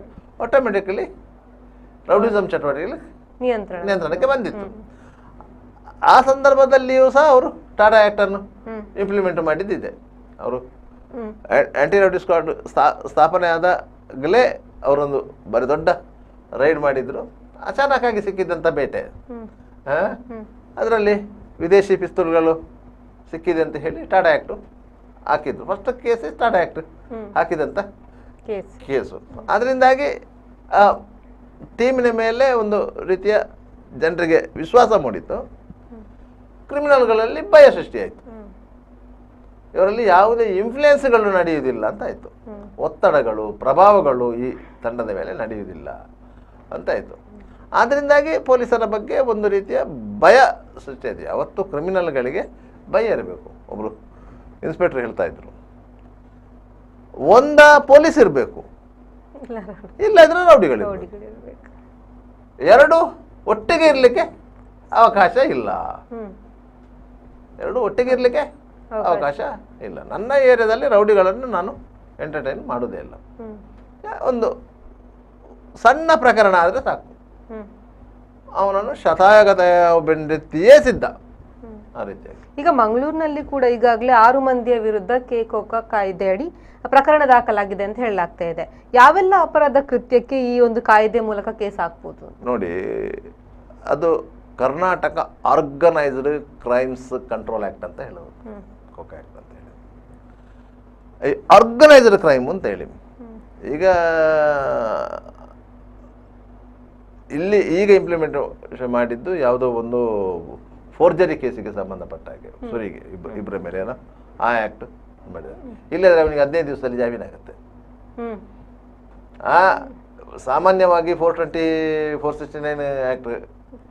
ಆಟೋಮೆಟಿಕಲಿ ರೌಡಿಸಮ್ ಚಟುವಟಿಕೆಗಳು ನಿಯಂತ್ರಣಕ್ಕೆ ಬಂದಿತ್ತು. ಆ ಸಂದರ್ಭದಲ್ಲಿಯೂ ಸಹ ಅವರು ಟಾಟಾ ಆ್ಯಕ್ಟ್ ಅನ್ನು ಇಂಪ್ಲಿಮೆಂಟ್ ಮಾಡಿದ್ದಿದೆ. ಅವರು ಆಂಟಿ ರೌಡಿ ಸ್ಕ್ವಾಡ್ ಸ್ಥಾಪನೆ ಆದಾಗಲೇ ಅವರೊಂದು ಬರೀ ದೊಡ್ಡ ರೈಡ್ ಮಾಡಿದ್ರು. ಅಚಾನಕ್ಕಾಗಿ ಸಿಕ್ಕಿದ್ದಂಥ ಬೇಟೆ, ಅದರಲ್ಲಿ ವಿದೇಶಿ ಪಿಸ್ತೂಲ್ಗಳು ಸಿಕ್ಕಿದೆ ಅಂತ ಹೇಳಿ ಟಾಟಾ ಆ್ಯಕ್ಟು ಹಾಕಿದ್ರು. ಫಸ್ಟ್ ಕೇಸ್ ಟಾಟಾ ಆ್ಯಕ್ಟ್ ಹಾಕಿದಂಥ ಕೇಸು. ಅದರಿಂದಾಗಿ ಟೀಮಿನ ಮೇಲೆ ಒಂದು ರೀತಿಯ ಜನರಿಗೆ ವಿಶ್ವಾಸ ಮೂಡಿತ್ತು. ಕ್ರಿಮಿನಲ್ಗಳಲ್ಲಿ ಭಯ ಸೃಷ್ಟಿಯಾಯಿತು. ಇವರಲ್ಲಿ ಯಾವುದೇ ಇನ್ಫ್ಲುಯೆನ್ಸ್ಗಳು ನಡೆಯುವುದಿಲ್ಲ ಅಂತ ಆಯಿತು. ಒತ್ತಡಗಳು ಪ್ರಭಾವಗಳು ಈ ತಂಡದ ಮೇಲೆ ನಡೆಯುವುದಿಲ್ಲ ಅಂತಾಯಿತು. ಆದ್ದರಿಂದಾಗಿ ಪೊಲೀಸರ ಬಗ್ಗೆ ಒಂದು ರೀತಿಯ ಭಯ ಸೃಷ್ಟಿಯಾಯಿತು. ಯಾವತ್ತು ಕ್ರಿಮಿನಲ್ಗಳಿಗೆ ಭಯ ಇರಬೇಕು. ಒಬ್ಬರು ಇನ್ಸ್ಪೆಕ್ಟರ್ ಹೇಳ್ತಾ ಇದ್ರು, ಒಂದ ಪೊಲೀಸ್ ಇರಬೇಕು, ಇಲ್ಲದ್ರೆ ರೌಡಿಗಳಿರಬೇಕು. ಎರಡು ಒಟ್ಟಿಗೆ ಇರಲಿಕ್ಕೆ ಅವಕಾಶ ಇಲ್ಲ. ಎರಡು ಒಟ್ಟಿಗೆ ಇರಲಿಕ್ಕೆ ಅವಕಾಶ ಇಲ್ಲ. ನನ್ನ ಏರಿಯಾದಲ್ಲಿ ರೌಡಿಗಳನ್ನು ನಾನು ಎಂಟರ್ಟೈನ್ ಮಾಡೋದೇ ಇಲ್ಲ. ಒಂದು ಸಣ್ಣ ಪ್ರಕರಣ ಆದರೆ ಸಾಕು, ಅವನನ್ನು ಶತಾಯಗತಾಯ ಬೆಂಡೆತ್ತಿಯೇ ಸಿದ್ಧ. ಆ ರೀತಿಯಾಗಿ ಈಗ ಮಂಗಳೂರಿನಲ್ಲಿ ಕೂಡ ಈಗಾಗಲೇ 6 ಮಂದಿಯ ವಿರುದ್ಧ ಕೋಕಾ ಕಾಯ್ದೆಯಡಿ ಪ್ರಕರಣ ದಾಖಲಾಗಿದೆ ಅಂತ ಹೇಳಲಾಗ್ತಾ ಇದೆ. ಯಾವೆಲ್ಲ ಅಪರಾಧ ಕೃತ್ಯಕ್ಕೆ ಈ ಒಂದು ಕಾಯ್ದೆ ಮೂಲಕ ಕೇಸ್ ಹಾಕ್ಬೋದು? ನೋಡಿ, ಅದು Karnataka organised crimes control act ಅಂತ ಹೇಳೋದು, ಕೋಕಾ ಆಕ್ಟ್ ಅಂತ ಹೇಳಿ. ಈ ಆರ್ಗನೈಸ್ಡ್ ಕ್ರೈಮ್ ಅಂತ ಹೇಳಿ ಈಗ ಇಲ್ಲಿ ಈಗ ಇಂಪ್ಲಿಮೆಂಟೇಷನ್ ಮಾಡಿದ್ದು ಯಾವುದೋ ಒಂದು ಫೋರ್ಜರಿ ಕೇಸಿಗೆ ಸಂಬಂಧಪಟ್ಟ ಹಾಗೆ ಸುರಿಗೆ ಇಬ್ಬರ ಮೇಲೆ ಏನೋ ಆ ಆ್ಯಕ್ಟ್ ಮಾಡಿದ್ದಾರೆ. ಇಲ್ಲದ್ರೆ ಅವನಿಗೆ 15 ದಿವಸದಲ್ಲಿ ಜಾಮೀನಾಗುತ್ತೆ. ಆ ಸಾಮಾನ್ಯವಾಗಿ 420 469 ಆ್ಯಕ್ಟ್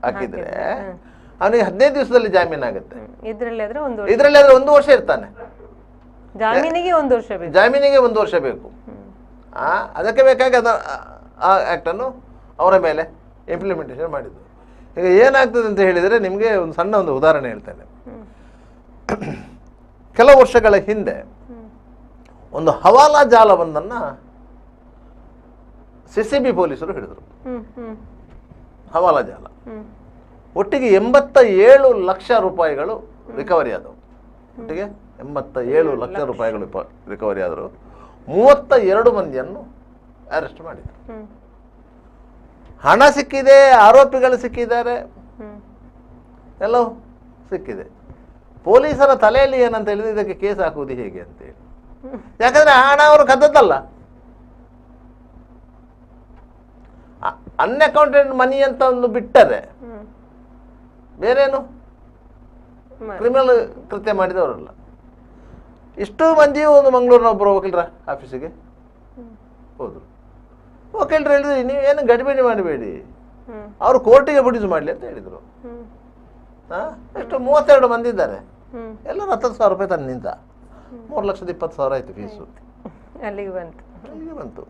ಹಾಕಿದ್ರೆ ಅವನಿಗೆ 15 ದಿವಸದಲ್ಲಿ ಜಾಮೀನಾಗುತ್ತೆ. ಇದರಲ್ಲಿ ಆದ್ರೆ 1 ವರ್ಷ ಇರ್ತಾನೆ. ಜಾಮೀನಿಗೆ 1 ವರ್ಷ ಬೇಕು. ಅದಕ್ಕೆ ಬೇಕಾಗಿ ಆ ಆ್ಯಕ್ಟನ್ನು ಅವರ ಮೇಲೆ ಇಂಪ್ಲಿಮೆಂಟೇಷನ್ ಮಾಡಿದ್ದು. ಈಗ ಏನಾಗ್ತದೆ ಅಂತ ಹೇಳಿದರೆ ನಿಮಗೆ ಒಂದು ಸಣ್ಣ ಒಂದು ಉದಾಹರಣೆ ಹೇಳ್ತೇನೆ. ಕೆಲವು ವರ್ಷಗಳ ಹಿಂದೆ ಒಂದು ಹವಾಲಾ ಜಾಲವೊಂದನ್ನು CCB ಪೊಲೀಸರು ಹಿಡಿದರು. ಹವಾಲಾ ಜಾಲ ಒಟ್ಟಿಗೆ 87 ಲಕ್ಷ ರೂಪಾಯಿಗಳು ರಿಕವರಿ ಆದವು. ಒಟ್ಟಿಗೆ 87 ಲಕ್ಷ ರೂಪಾಯಿಗಳು ರಿಕವರಿ ಆದರು. 32 ಮಂದಿಯನ್ನು ಅರೆಸ್ಟ್ ಮಾಡಿದರು. ಹಣ ಸಿಕ್ಕಿದೆ, ಆರೋಪಿಗಳು ಸಿಕ್ಕಿದ್ದಾರೆ, ಎಲ್ಲವೂ ಸಿಕ್ಕಿದೆ. ಪೊಲೀಸರ ತಲೆಯಲ್ಲಿ ಏನಂತ ಹೇಳಿದ್ರೆ ಇದಕ್ಕೆ ಕೇಸ್ ಹಾಕುವುದು ಹೇಗೆ ಅಂತೇಳಿ. ಯಾಕಂದ್ರೆ ಹಣ ಅವರು ಕದ್ದದ್ದಲ್ಲ, ಅನ್ಅಕೌಂಟೆಡ್ ಮನಿ ಅಂತ ಒಂದು ಬಿಟ್ಟರೆ ಬೇರೇನು ಕ್ರಿಮಿನಲ್ ಕೃತ್ಯ ಮಾಡಿದವರಲ್ಲ. ಇಷ್ಟು ಮಂದಿಯೂ ಒಂದು ಮಂಗಳೂರಿನ ಒಬ್ಬರು ವಕೀಲರ ಆಫೀಸಿಗೆ ಹೋದರು. ವಕೀಲರು ಹೇಳಿದ್ರು, ನೀವೇನು ಗಡಿಬಿಡಿ ಮಾಡಬೇಡಿ, ಅವರು ಕೋರ್ಟಿಗೆ ಪ್ರೊಡ್ಯೂಸ್ ಮಾಡಲಿ ಅಂತ ಹೇಳಿದರು. ಎಷ್ಟು 32 ಮಂದಿ ಇದ್ದಾರೆ, ಎಲ್ಲರೂ 10,000 ರೂಪಾಯಿ ತಂದು ನಿಂತ. 3,20,000 ಆಯ್ತು ಫೀಸು. ಅಲ್ಲಿಗೆ ಬಂತು. ಅಲ್ಲಿಗೆ ಬಂತು.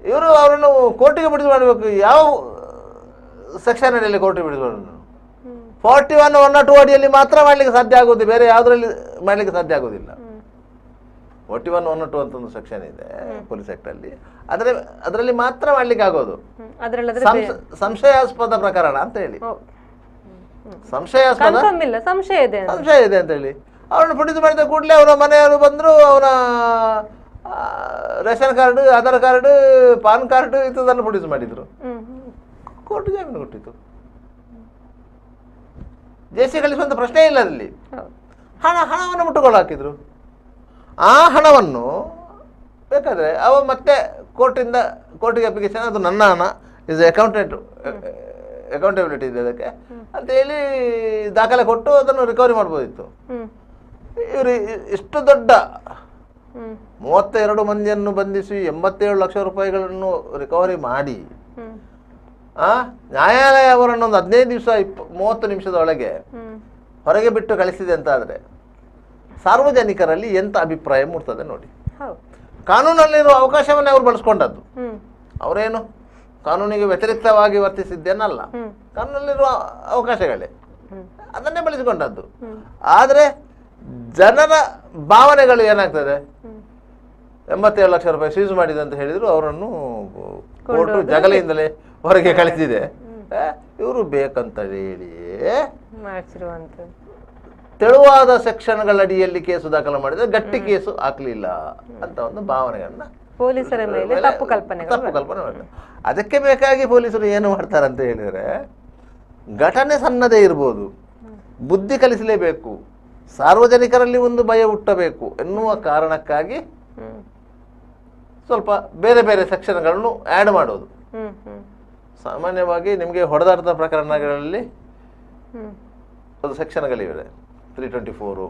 ಇವರು ಅವರನ್ನು ಕೋರ್ಟಿಗೆ ಬಿಡಿಸಿ ಮಾಡಬೇಕು. ಯಾವ ಸೆಕ್ಷನ್ ಅಡಿಯಲ್ಲಿ ಕೋರ್ಟಿಗೆ ಬಿಡಿಸಿ ಮಾಡೋದು? 41, 102 ಅಡಿಯಲ್ಲಿ ಮಾತ್ರ ಮಾಡ್ಲಿಕ್ಕೆ ಸಾಧ್ಯ ಆಗೋದು, ಬೇರೆ ಯಾವುದರಲ್ಲಿ ಮಾಡ್ಲಿಕ್ಕೆ ಸಾಧ್ಯ ಆಗೋದಿಲ್ಲ. 41, 102 ಅಂತ ಒಂದು ಸೆಕ್ಷನ್ ಇದೆ ಪೊಲೀಸ್ ಆಕ್ಟ್ ಅಲ್ಲಿ, ಅದರಲ್ಲಿ ಮಾತ್ರ ಮಾಡ್ಲಿಕ್ಕೆ ಆಗೋದು. ಸಂಶಯಾಸ್ಪದ ಪ್ರಕರಣ ಅಂತ ಹೇಳಿ, ಸಂಶಯ ಇದೆ ಅಂತ ಹೇಳಿ ಅವರನ್ನು ಪುಡಿದು ಮಾಡಿದ ಕೂಡಲೇ ಅವರ ಮನೆಯವರು ಬಂದರು, ಅವರ ration card, Aadhaar card, PAN card ಇಂಥದನ್ನು ಪುಡಿದು ಮಾಡಿದ್ರು. ಕೋರ್ಟ್ ಜಾಮೀನು ಕೊಟ್ಟಿತ್ತು. ಜೇಸಿ ಕಳಿಸುವಂತ ಪ್ರಶ್ನೆ ಇಲ್ಲ ಅದರಲ್ಲಿ. ಹಣವನ್ನು ಮುಟ್ಟುಗೋಲು ಹಾಕಿದ್ರು. ಆ ಹಣವನ್ನು ಬೇಕಾದ್ರೆ ಅವ ಮತ್ತೆ ಕೋರ್ಟಿಗೆ ಅಪ್ಲಿಕೇಶನ್, ಅದು ನನ್ನ ಹಣ, ಇಸ್ ಅಕೌಂಟಬಿಲಿಟಿ ಇದೆ ಅದಕ್ಕೆ ಅಂತ ಹೇಳಿ ದಾಖಲೆ ಕೊಟ್ಟು ಅದನ್ನು ರಿಕವರಿ ಮಾಡ್ಬೋದಿತ್ತು. ಇವರು ಇಷ್ಟು ದೊಡ್ಡ 32 ಮಂದಿಯನ್ನು ಬಂಧಿಸಿ 87 ಲಕ್ಷ ರೂಪಾಯಿಗಳನ್ನು ರಿಕವರಿ ಮಾಡಿ ನ್ಯಾಯಾಲಯ ಅವರನ್ನು ಒಂದು 15 ದಿವಸ 30 ನಿಮಿಷದೊಳಗೆ ಹೊರಗೆ ಬಿಟ್ಟು ಕಳಿಸಿದೆ ಅಂತ ಆದರೆ ಸಾರ್ವಜನಿಕರಲ್ಲಿ ಎಂತ ಅಭಿಪ್ರಾಯ ಮೂಡ್ತದೆ ನೋಡಿ. ಕಾನೂನಲ್ಲಿರುವ ಅವಕಾಶವನ್ನೇ ಅವರು ಬಳಸ್ಕೊಂಡದ್ದು. ಅವರೇನು ಕಾನೂನಿಗೆ ವ್ಯತಿರಿಕ್ತವಾಗಿ ವರ್ತಿಸಿದ್ದೇನಲ್ಲ, ಕಾನೂನಲ್ಲಿರುವ ಅವಕಾಶಗಳೇ ಅದನ್ನೇ ಬಳಸಿಕೊಂಡದ್ದು. ಆದರೆ ಜನರ ಭಾವನೆಗಳು ಏನಾಗ್ತದೆ, 87 ಲಕ್ಷ ರೂಪಾಯಿ ಸೀಸು ಮಾಡಿದೆ ಅಂತ ಹೇಳಿದ್ರು, ಅವರನ್ನು ಕೋರ್ಟು ಜಗಲಿಯಿಂದಲೇ ಹೊರಗೆ ಕಳಿಸಿದೆ. ಇವರು ಬೇಕಂತ ಹೇಳಿ ತೆಳುವಾದ ಸೆಕ್ಷನ್ಗಳ ಅಡಿಯಲ್ಲಿ ಕೇಸು ದಾಖಲು ಮಾಡಿದ್ರೆ ಗಟ್ಟಿ ಕೇಸು ಹಾಕ್ಲಿಲ್ಲ ಅಂತ ಒಂದು ಭಾವನೆಗಳನ್ನ ಪೊಲೀಸರ ಮೇಲೆ ತಪ್ಪು ಕಲ್ಪನೆ ಮಾಡ್ತಾರೆ. ಅದಕ್ಕೆ ಬೇಕಾಗಿ ಪೊಲೀಸರು ಏನು ಮಾಡ್ತಾರೆ ಅಂತ ಹೇಳಿದ್ರೆ, ಘಟನೆ ಸಣ್ಣದೇ ಇರ್ಬೋದು, ಬುದ್ಧಿ ಕಲಿಸಲೇಬೇಕು, ಸಾರ್ವಜನಿಕರಲ್ಲಿ ಒಂದು ಭಯ ಹುಟ್ಟಬೇಕು ಎನ್ನುವ ಕಾರಣಕ್ಕಾಗಿ ಸ್ವಲ್ಪ ಬೇರೆ ಬೇರೆ ಸೆಕ್ಷನ್ಗಳನ್ನು ಆ್ಯಡ್ ಮಾಡೋದು. ಸಾಮಾನ್ಯವಾಗಿ ನಿಮಗೆ ಹೊಡೆದಾಟದ ಪ್ರಕರಣಗಳಲ್ಲಿ ಒಂದು ಸೆಕ್ಷನ್ಗಳಿವೆ, 324,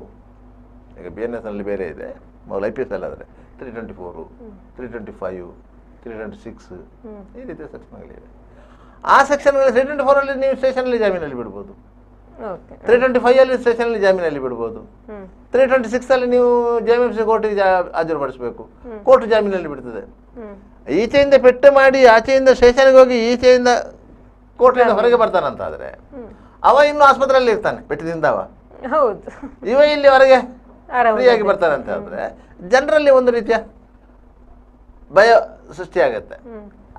ಈಗ BNS ನಲ್ಲಿ ಬೇರೆ ಇದೆ, ಮೊದಲು IPS ಅಲ್ಲಿ ಆದರೆ 324, 325, 326 ಈ ರೀತಿಯ ಸೆಕ್ಷನ್ಗಳಿವೆ. ಆ ಸೆಕ್ಷನ್ಗಳಲ್ಲಿ 324 ಅಲ್ಲಿ ನೀವು ಸ್ಟೇಷನಲ್ಲಿ ಜಾಮೀನಲ್ಲಿ ಬಿಡ್ಬೋದು, 325 ಅಲ್ಲಿ ಸ್ಟೇಷನಲ್ಲಿ ಜಾಮೀನಲ್ಲಿ ಬಿಡ್ಬೋದು, 326 ಅಲ್ಲಿ ನೀವು JMFC ಕೋರ್ಟಿಗೆ ಹಾಜರುಪಡಿಸಬೇಕು, ಕೋರ್ಟ್ ಜಾಮೀನಲ್ಲಿ ಬಿಡ್ತದೆ. ಈಚೆಯಿಂದ ಪೆಟ್ಟು ಮಾಡಿ ಆಚೆಯಿಂದ ಸ್ಟೇಷನ್ಗೆ ಹೋಗಿ ಈಚೆಯಿಂದ ಕೋರ್ಟಿನಿಂದ ಹೊರಗೆ ಬರ್ತಾನಂತ ಆದ್ರೆ ಅವ ಇನ್ನು ಆಸ್ಪತ್ರೆಯಲ್ಲಿ ಇರ್ತಾನೆ ಪೆಟ್ಟಿನಿಂದ, ಇವ ಇಲ್ಲಿ ಹೊರಗೆ ಫ್ರೀಯಾಗಿ ಬರ್ತಾನೆ ಅಂತ ಹೇಳಿದ್ರೆ ಜನರಲ್ಲಿ ಒಂದು ರೀತಿಯ ಭಯ ಸೃಷ್ಟಿಯಾಗತ್ತೆ.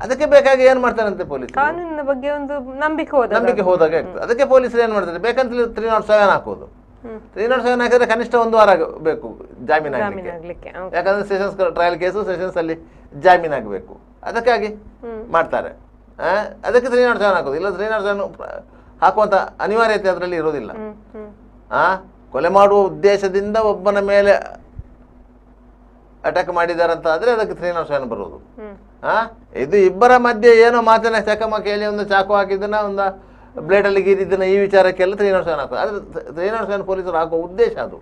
ಅದಕ್ಕೆ ಬೇಕಾಗಿ ಏನ್ ಮಾಡ್ತಾರಂತೆ ಪೊಲೀಸ್, ಕಾನೂನಿನ ಬಗ್ಗೆ ಒಂದು ನಂಬಿಕೆ ಹೋದಾಗ ಆಗ್ತದೆ. ಅದಕ್ಕೆ ಪೊಲೀಸರು ಏನ್ ಮಾಡ್ತಾರೆ, ಬೇಕಂತ 307 ಹಾಕೋದು. 307 ಹಾಕಿದ್ರೆ ಕನಿಷ್ಠ 1 ವಾರ ಬೇಕು ಜಾಮೀನು ಆಗ್ಲಿಕ್ಕೆ. ಯಾಕಂದ್ರೆ ಸೆಷನ್ಸ್ ಟ್ರಯಲ್ ಕೇಸು ಸೆಷನ್ಸ್ ಅಲ್ಲಿ ಜಾಮೀನು ಆಗಬೇಕು, ಅದಕ್ಕಾಗಿ ಮಾಡ್ತಾರೆ. ಅದಕ್ಕೆ 307 ಹಾಕೋದು. ಇಲ್ಲ 307 ಹಾಕುವಂತ ಅನಿವಾರ್ಯತೆ ಅದರಲ್ಲಿ ಇರೋದಿಲ್ಲ. ಕೊಲೆ ಮಾಡುವ ಉದ್ದೇಶದಿಂದ ಒಬ್ಬನ ಮೇಲೆ ಅಟ್ಯಾಕ್ ಮಾಡಿದಾರಂತ ಆದ್ರೆ ಅದಕ್ಕೆ 307 ಬರೋದು. ಇದು ಇಬ್ಬರ ಮಧ್ಯೆ ಏನೋ ಮಾತಿನ ಚಕಮಕಿಯಲ್ಲಿ ಒಂದು ಚಾಕು ಹಾಕಿದ್ದನ್ನ, ಒಂದು ಬ್ಲೇಡ್ ಅಲ್ಲಿ ಗೀರಿದ್ದನ್ನ, ಈ ವಿಚಾರಕ್ಕೆಲ್ಲ 307 ಹಾಕೋದು. ಆದ್ರೆ 307 ಪೊಲೀಸರು ಹಾಕುವ ಉದ್ದೇಶ ಅದು.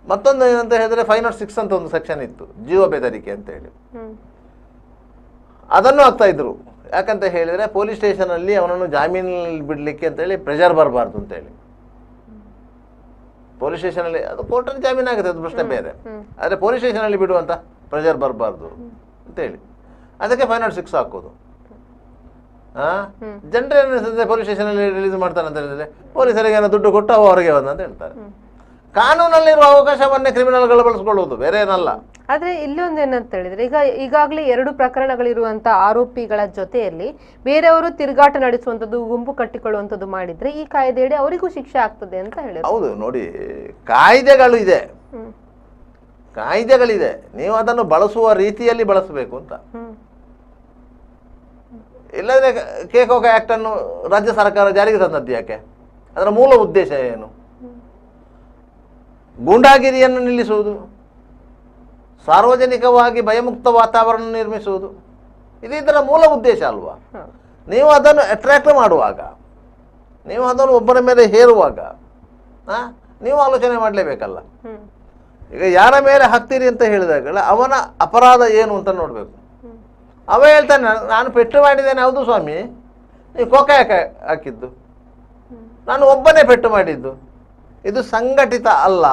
ಮತ್ತೊಂದು ಏನಂತ ಹೇಳಿದ್ರೆ 506 ಅಂತ ಒಂದು ಸೆಕ್ಷನ್ ಇತ್ತು, ಜೀವ ಬೆದರಿಕೆ ಅಂತ ಹೇಳಿ, ಅದನ್ನು ಹಾಕ್ತಾ ಇದ್ರು. ಯಾಕಂತ ಹೇಳಿದ್ರೆ ಪೊಲೀಸ್ ಸ್ಟೇಷನ್ ಅಲ್ಲಿ ಅವನನ್ನು ಜಾಮೀನಲ್ಲಿ ಬಿಡ್ಲಿಕ್ಕೆ ಅಂತ ಹೇಳಿ ಪ್ರೆಷರ್ ಬರಬಾರ್ದು ಅಂತ ಹೇಳಿ. ಪೊಲೀಸ್ ಸ್ಟೇಷನ್ ಅಲ್ಲಿ ಅದು ಕೋರ್ಟಲ್ಲಿ ಜಾಮೀನು ಆಗುತ್ತೆ, ಅದು ಪ್ರಶ್ನೆ ಬೇರೆ. ಆದ್ರೆ ಪೊಲೀಸ್ ಸ್ಟೇಷನ್ ಅಲ್ಲಿ ಬಿಡುವಂತ ಪ್ರೆಷರ್ ಬರಬಾರ್ದು ಅಂತ ಹೇಳಿ ಅದಕ್ಕೆ 506 ಹಾಕೋದು. ಜನರೇನಿಸ್ತದೆ ಪೊಲೀಸ್ ಸ್ಟೇಷನ್ ಅಲ್ಲಿ ರಿಲೀಸ್ ಮಾಡ್ತಾನೆ ಅಂತ ಹೇಳಿದ್ರೆ ಪೊಲೀಸರಿಗೆ ಏನೋ ದುಡ್ಡು ಕೊಟ್ಟು ಅವರಿಗೆ ಬಂದ ಅಂತ ಹೇಳ್ತಾರೆ. ಕಾನೂನಲ್ಲಿರುವ ಅವಕಾಶವನ್ನೇ ಕ್ರಿಮಿನಲ್ಗಳು ಬಳಸ್ಕೊಳ್ಳುವುದು, ಬೇರೆ ಏನಲ್ಲ. ಆದ್ರೆ ಇಲ್ಲೊಂದು ಏನಂತ ಹೇಳಿದ್ರೆ, ಈಗಾಗಲೇ 2 ಪ್ರಕರಣಗಳಿರುವಂತ ಆರೋಪಿಗಳ ಜೊತೆಯಲ್ಲಿ ಬೇರೆಯವರು ತಿರುಗಾಟ ನಡೆಸುವಂತದ್ದು, ಗುಂಪು ಕಟ್ಟಿಕೊಳ್ಳುವಂತದ್ದು ಮಾಡಿದ್ರೆ ಈ ಕಾಯ್ದೆಯಡಿ ಅವರಿಗೂ ಶಿಕ್ಷೆ ಆಗ್ತದೆ ಅಂತ ಹೇಳಿದ್ರು. ಹೌದು, ನೋಡಿ, ಕಾಯ್ದೆಗಳಿದೆ, ನೀವು ಅದನ್ನು ಬಳಸುವ ರೀತಿಯಲ್ಲಿ ಬಳಸಬೇಕು ಅಂತ. ಇಲ್ಲದ್ರೆ ಕೇಕೋಕ ಆಕ್ಟ್ ಅನ್ನು ರಾಜ್ಯ ಸರ್ಕಾರ ಜಾರಿಗೆ ತಂದದ್ದು ಯಾಕೆ? ಅದರ ಮೂಲ ಉದ್ದೇಶ ಏನು? ಗೂಂಡಾಗಿರಿಯನ್ನು ನಿಲ್ಲಿಸುವುದು, ಸಾರ್ವಜನಿಕವಾಗಿ ಭಯಮುಕ್ತ ವಾತಾವರಣ ನಿರ್ಮಿಸುವುದು, ಇದು ಇದರ ಮೂಲ ಉದ್ದೇಶ ಅಲ್ವಾ? ನೀವು ಅದನ್ನು ಅಟ್ರಾಕ್ಟ್ ಮಾಡುವಾಗ, ನೀವು ಅದನ್ನು ಒಬ್ಬರ ಮೇಲೆ ಹೇರುವಾಗ ನೀವು ಆಲೋಚನೆ ಮಾಡಲೇಬೇಕಲ್ಲ. ಈಗ ಯಾರ ಮೇಲೆ ಹಾಕ್ತೀರಿ ಅಂತ ಹೇಳಿದಾಗ ಅವನ ಅಪರಾಧ ಏನು ಅಂತ ನೋಡಬೇಕು. ಅವ ಹೇಳ್ತಾನೆ, ನಾನು ಪೆಟ್ಟು ಮಾಡಿದ್ದೇನೆ. ಹೌದು ಸ್ವಾಮಿ, ನೀವು ಕೋಕ ಯಾಕೆ ಹಾಕಿದ್ದು? ನಾನು ಒಬ್ಬನೇ ಪೆಟ್ಟು ಮಾಡಿದ್ದು. ಇದು ಸಂಘಟಿತ ಅಲ್ಲ,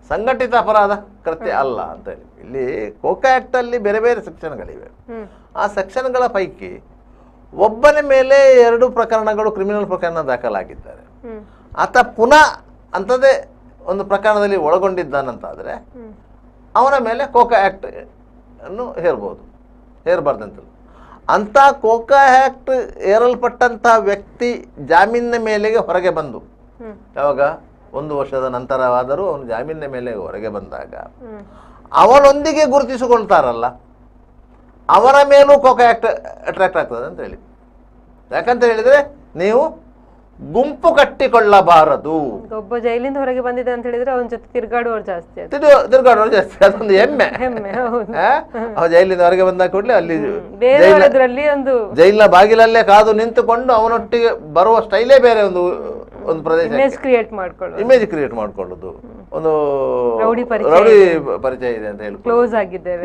ಸಂಘಟಿತ ಅಪರಾಧ ಕೃತ್ಯ ಅಲ್ಲ ಅಂತ ಹೇಳಿ. ಇಲ್ಲಿ ಕೋಕಾ ಆಕ್ಟ್ ಅಲ್ಲಿ ಬೇರೆ ಬೇರೆ ಸೆಕ್ಷನ್ಗಳಿವೆ. ಆ ಸೆಕ್ಷನ್ಗಳ ಪೈಕಿ ಒಬ್ಬನ ಮೇಲೆ 2 ಪ್ರಕರಣಗಳು ಕ್ರಿಮಿನಲ್ ಪ್ರಕರಣ ದಾಖಲಾಗಿದ್ದಾರೆ. ಆತ ಪುನಃ ಅಂಥದ್ದೇ ಒಂದು ಪ್ರಕರಣದಲ್ಲಿ ಒಳಗೊಂಡಿದ್ದಾನಂತಾದರೆ ಅವನ ಮೇಲೆ ಕೋಕಾ ಆಕ್ಟ್ ಅನ್ನು ಹೇರಬಾರ್ದಂತ. ಅಂಥ ಕೋಕಾ ಆಕ್ಟ್ ಏರಲ್ಪಟ್ಟಂಥ ವ್ಯಕ್ತಿ ಜಾಮೀನಿನ ಮೇಲೆಗೆ ಹೊರಗೆ ಬಂದು, ಯಾವಾಗ 1 ವರ್ಷದ ನಂತರವಾದರೂ ಅವನು ಜಾಮೀನಿನ ಮೇಲೆ ಹೊರಗೆ ಬಂದಾಗ ಅವನೊಂದಿಗೆ ಗುರುತಿಸಿಕೊಳ್ತಾರಲ್ಲ, ಅವರ ಮೇಲೂ ಕೋಕಾ ಆಕ್ಟ್ ಅಟ್ರಾಕ್ಟ್ ಆಗ್ತದೆ ಅಂತ ಹೇಳಿ. ಯಾಕಂತ ಹೇಳಿದ್ರೆ ನೀವು ಗುಂಪು ಕಟ್ಟಿಕೊಳ್ಳಬಾರದು. ಒಬ್ಬ ಜೈಲಿಂದ ಹೊರಗೆ ಬಂದಿದೆ ಅಂತ ಹೇಳಿದ್ರೆ ಅವನ ಜೊತೆ ತಿರುಗಾಡುವವರು ಜಾಸ್ತಿ, ಅದೊಂದು ಹೆಮ್ಮೆ. ಅವ ಜೈಲಿಂದ ಹೊರಗೆ ಬಂದಾಗ ಕೂಡಲೇ ಅಲ್ಲಿ ಜೈಲಿನ ಬಾಗಿಲಲ್ಲೇ ಕಾದು ನಿಂತುಕೊಂಡು ಅವನೊಟ್ಟಿಗೆ ಬರುವ ಸ್ಟೈಲೇ ಬೇರೆ. ಒಂದು ಪ್ರದೇಶ ಇಮೇಜ್ ಕ್ರಿಯೇಟ್ ಮಾಡ್ಕೊಳ್ಳೋದು, ಒಂದು ರೌಡಿ ಪರಿಚಯ ಇದೆ ಅಂತ ಹೇಳಿ ಕ್ಲೋಸ್ ಆಗಿದ್ದೇವೆ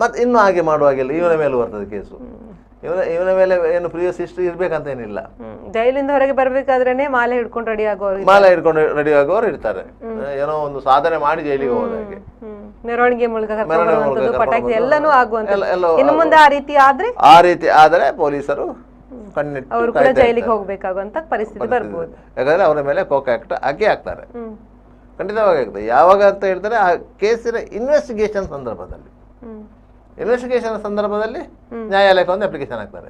ಮತ್ತೆ ಇನ್ನು ಹಾಗೆ ಮಾಡುವಾಗಿಲ್ಲ. ಇವನ ಮೇಲೆ ಬರ್ತದೆ ಕೇಸು. ಇವನ ಮೇಲೆ ಏನು ಪ್ರಿವಿಯಸ್ ಹಿಸ್ಟ್ರಿ ಇರ್ಬೇಕಂತ ಏನಿಲ್ಲ. ಜೈಲಿಂದ ಹೊರಗೆ ಬರ್ಬೇಕಾದ್ರೆ ಮಾಲೆ ಹಿಡ್ಕೊಂಡು ರೆಡಿ ಆಗೋರು ಇರ್ತಾರೆ. ಏನೋ ಒಂದು ಸಾಧನೆ ಮಾಡಿ ಜೈಲಿಗೆ ಹೋದಾಗೆ ಮೆರವಣಿಗೆ ಮೂಲಕ ಎಲ್ಲನೂ ಆಗುವಂತ ಆ ರೀತಿ ಆದ್ರೆ ಪೊಲೀಸರು ಅವರು ಕೂಡ ಜೈಲಿಗೆ ಹೋಗ್ಬೇಕಾಗುವಂತ ಪರಿಸ್ಥಿತಿ ಬರ್ಬೋದು. ಯಾಕಂದ್ರೆ ಅವರ ಮೇಲೆ ಕೋಕಾ ಆಕ್ಟ್ ಹಾಕಿ ಹಾಕ್ತಾರೆ, ಖಂಡಿತವಾಗಿ ಆಗ್ತದೆ. ಯಾವಾಗ ಅಂತ ಹೇಳ್ತಾರೆ, ಆ ಕೇಸಿನ ಇನ್ವೆಸ್ಟಿಗೇಷನ್ ಸಂದರ್ಭದಲ್ಲಿ ನ್ಯಾಯಾಲಯಕ್ಕೆ ಒಂದು ಅಪ್ಲಿಕೇಶನ್ ಹಾಕ್ತಾರೆ.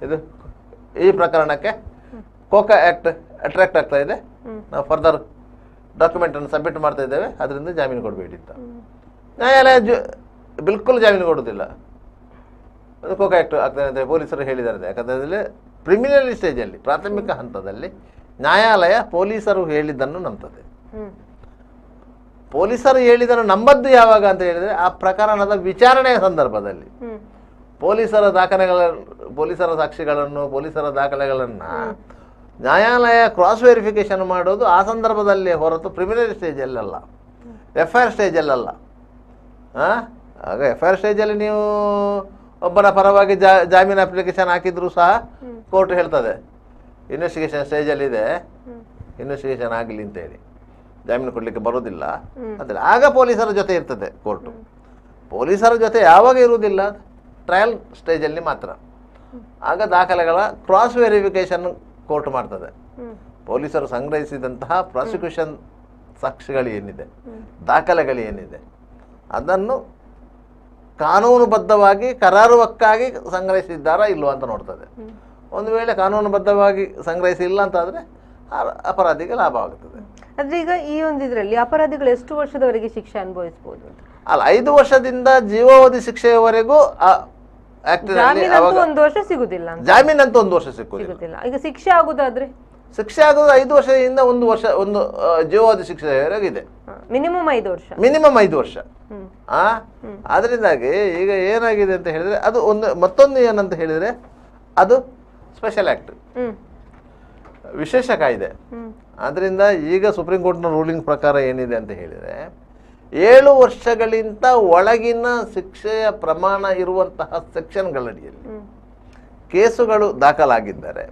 ಇದು ಈ ಪ್ರಕರಣಕ್ಕೆ ಕೋಕಾ ಆಕ್ಟ್ ಅಟ್ರಾಕ್ಟ್ ಆಗ್ತಾ ಇದೆ, ನಾವು ಫರ್ದರ್ ಡಾಕ್ಯುಮೆಂಟ್ ಅನ್ನು ಸಬ್ಮಿಟ್ ಮಾಡ್ತಾ ಇದ್ದೇವೆ, ಅದರಿಂದ ಜಾಮೀನು ಕೊಡಬೇಡಿ ಅಂತ. ನ್ಯಾಯಾಲಯ ಬಿಲ್ಕುಲ್ ಜಾಮೀನು ಕೊಡೋದಿಲ್ಲ. ಅದು ಕೋಕಾ ಆಕ್ಟ್ ಆಗ್ತದೆ ಅಂತ ಪೊಲೀಸರು ಹೇಳಿದ್ದಾರೆ. ಯಾಕಂದರೆ ಪ್ರಿಮಿನಲ್ ಸ್ಟೇಜಲ್ಲಿ, ಪ್ರಾಥಮಿಕ ಹಂತದಲ್ಲಿ ನ್ಯಾಯಾಲಯ ಪೊಲೀಸರು ಹೇಳಿದ್ದನ್ನು ನಂಬ್ತದೆ. ಪೊಲೀಸರು ಹೇಳಿದನ್ನು ನಂಬದ್ದು ಯಾವಾಗ ಅಂತ ಹೇಳಿದರೆ, ಆ ಪ್ರಕರಣದ ವಿಚಾರಣೆಯ ಸಂದರ್ಭದಲ್ಲಿ ಪೊಲೀಸರ ಸಾಕ್ಷಿಗಳನ್ನು, ಪೊಲೀಸರ ದಾಖಲೆಗಳನ್ನು ನ್ಯಾಯಾಲಯ ಕ್ರಾಸ್ ವೆರಿಫಿಕೇಶನ್ ಮಾಡೋದು ಆ ಸಂದರ್ಭದಲ್ಲಿ ಹೊರತು ಪ್ರಿಮಿನರಿ ಸ್ಟೇಜಲ್ಲಲ್ಲ, FIR ಸ್ಟೇಜಲ್ಲಲ್ಲ. ಆಗ FIR ಸ್ಟೇಜಲ್ಲಿ ನೀವು ಒಬ್ಬನ ಪರವಾಗಿ ಜಾಮೀನು ಅಪ್ಲಿಕೇಶನ್ ಹಾಕಿದ್ರು ಸಹ ಕೋರ್ಟ್ ಹೇಳ್ತದೆ ಇನ್ವೆಸ್ಟಿಗೇಷನ್ ಸ್ಟೇಜಲ್ಲಿದೆ, ಇನ್ವೆಸ್ಟಿಗೇಷನ್ ಆಗಲಿ ಅಂತೇಳಿ ಜಾಮೀನು ಕೊಡಲಿಕ್ಕೆ ಬರೋದಿಲ್ಲ ಅಂದರೆ ಆಗ ಪೊಲೀಸರ ಜೊತೆ ಇರ್ತದೆ ಕೋರ್ಟು. ಪೊಲೀಸರ ಜೊತೆ ಯಾವಾಗ ಇರುವುದಿಲ್ಲ, ಟ್ರಯಲ್ ಸ್ಟೇಜಲ್ಲಿ ಮಾತ್ರ. ಆಗ ದಾಖಲೆಗಳ ಕ್ರಾಸ್ ವೆರಿಫಿಕೇಶನ್ ಕೋರ್ಟ್ ಮಾಡ್ತದೆ. ಪೊಲೀಸರು ಸಂಗ್ರಹಿಸಿದಂತಹ ಪ್ರಾಸಿಕ್ಯೂಷನ್ ಸಾಕ್ಷಿಗಳು ಏನಿದೆ, ದಾಖಲೆಗಳು ಏನಿದೆ, ಅದನ್ನು ಕಾನೂನುಬದ್ಧವಾಗಿ ಕರಾರುವಕ್ಕಾಗಿ ಸಂಗ್ರಹಿಸಿದ್ದಾರಾ ಇಲ್ವಾ ಅಂತ ನೋಡ್ತದೆ. ಒಂದು ವೇಳೆ ಕಾನೂನುಬದ್ಧವಾಗಿ ಸಂಗ್ರಹಿಸಿಲ್ಲ ಅಂತಾದರೆ ಅಪರಾಧಿಗೆ ಲಾಭ ಆಗುತ್ತದೆ. ಆದ್ರೆ ಈಗ ಈ ಒಂದು ಇದರಲ್ಲಿ ಅಪರಾಧಿಗಳು ಎಷ್ಟು ವರ್ಷದವರೆಗೆ ಶಿಕ್ಷೆ ಅನುಭವಿಸಬಹುದು? ಅಲ್ಲ, 5 ವರ್ಷದಿಂದ ಜೀವಾವಧಿ ಶಿಕ್ಷೆಯವರೆಗೂ ಒಂದು ವರ್ಷ ಸಿಗುದಿಲ್ಲ, ಜಾಮೀನಂತೂ 1 ವರ್ಷ ಸಿಗುದಿಲ್ಲ. ಈಗ ಶಿಕ್ಷೆ ಆಗುದಾದ್ರೆ ಶಿಕ್ಷೆ ಆಗೋದು 5 ವರ್ಷದಿಂದ 1 ವರ್ಷ, ಒಂದು ಜೀವಾವಧಿ ಶಿಕ್ಷೆವರೆಗಿದೆ. ಮಿನಿಮಮ್ 5 ವರ್ಷ. ಮಿನಿಮಮ್ 5 ವರ್ಷ. ಅದರಿಂದಾಗಿ ಈಗ ಏನಾಗಿದೆ ಅಂತ ಹೇಳಿದ್ರೆ, ಅದು ಮತ್ತೊಂದು ಏನಂತ ಹೇಳಿದ್ರೆ, ಅದು ಸ್ಪೆಷಲ್ ಆಕ್ಟ್, ವಿಶೇಷ ಕಾಯ್ದೆ. ಆದ್ರಿಂದ ಈಗ ಸುಪ್ರೀಂ ಕೋರ್ಟ್ನ ರೂಲಿಂಗ್ ಪ್ರಕಾರ ಏನಿದೆ ಅಂತ ಹೇಳಿದರೆ, 7 ವರ್ಷಗಳಿಂದ ಒಳಗಿನ ಶಿಕ್ಷೆಯ ಪ್ರಮಾಣ ಇರುವಂತಹ ಸೆಕ್ಷನ್ಗಳಡಿಯಲ್ಲಿ ಕೇಸುಗಳು ದಾಖಲಾಗಿದ್ದರೆ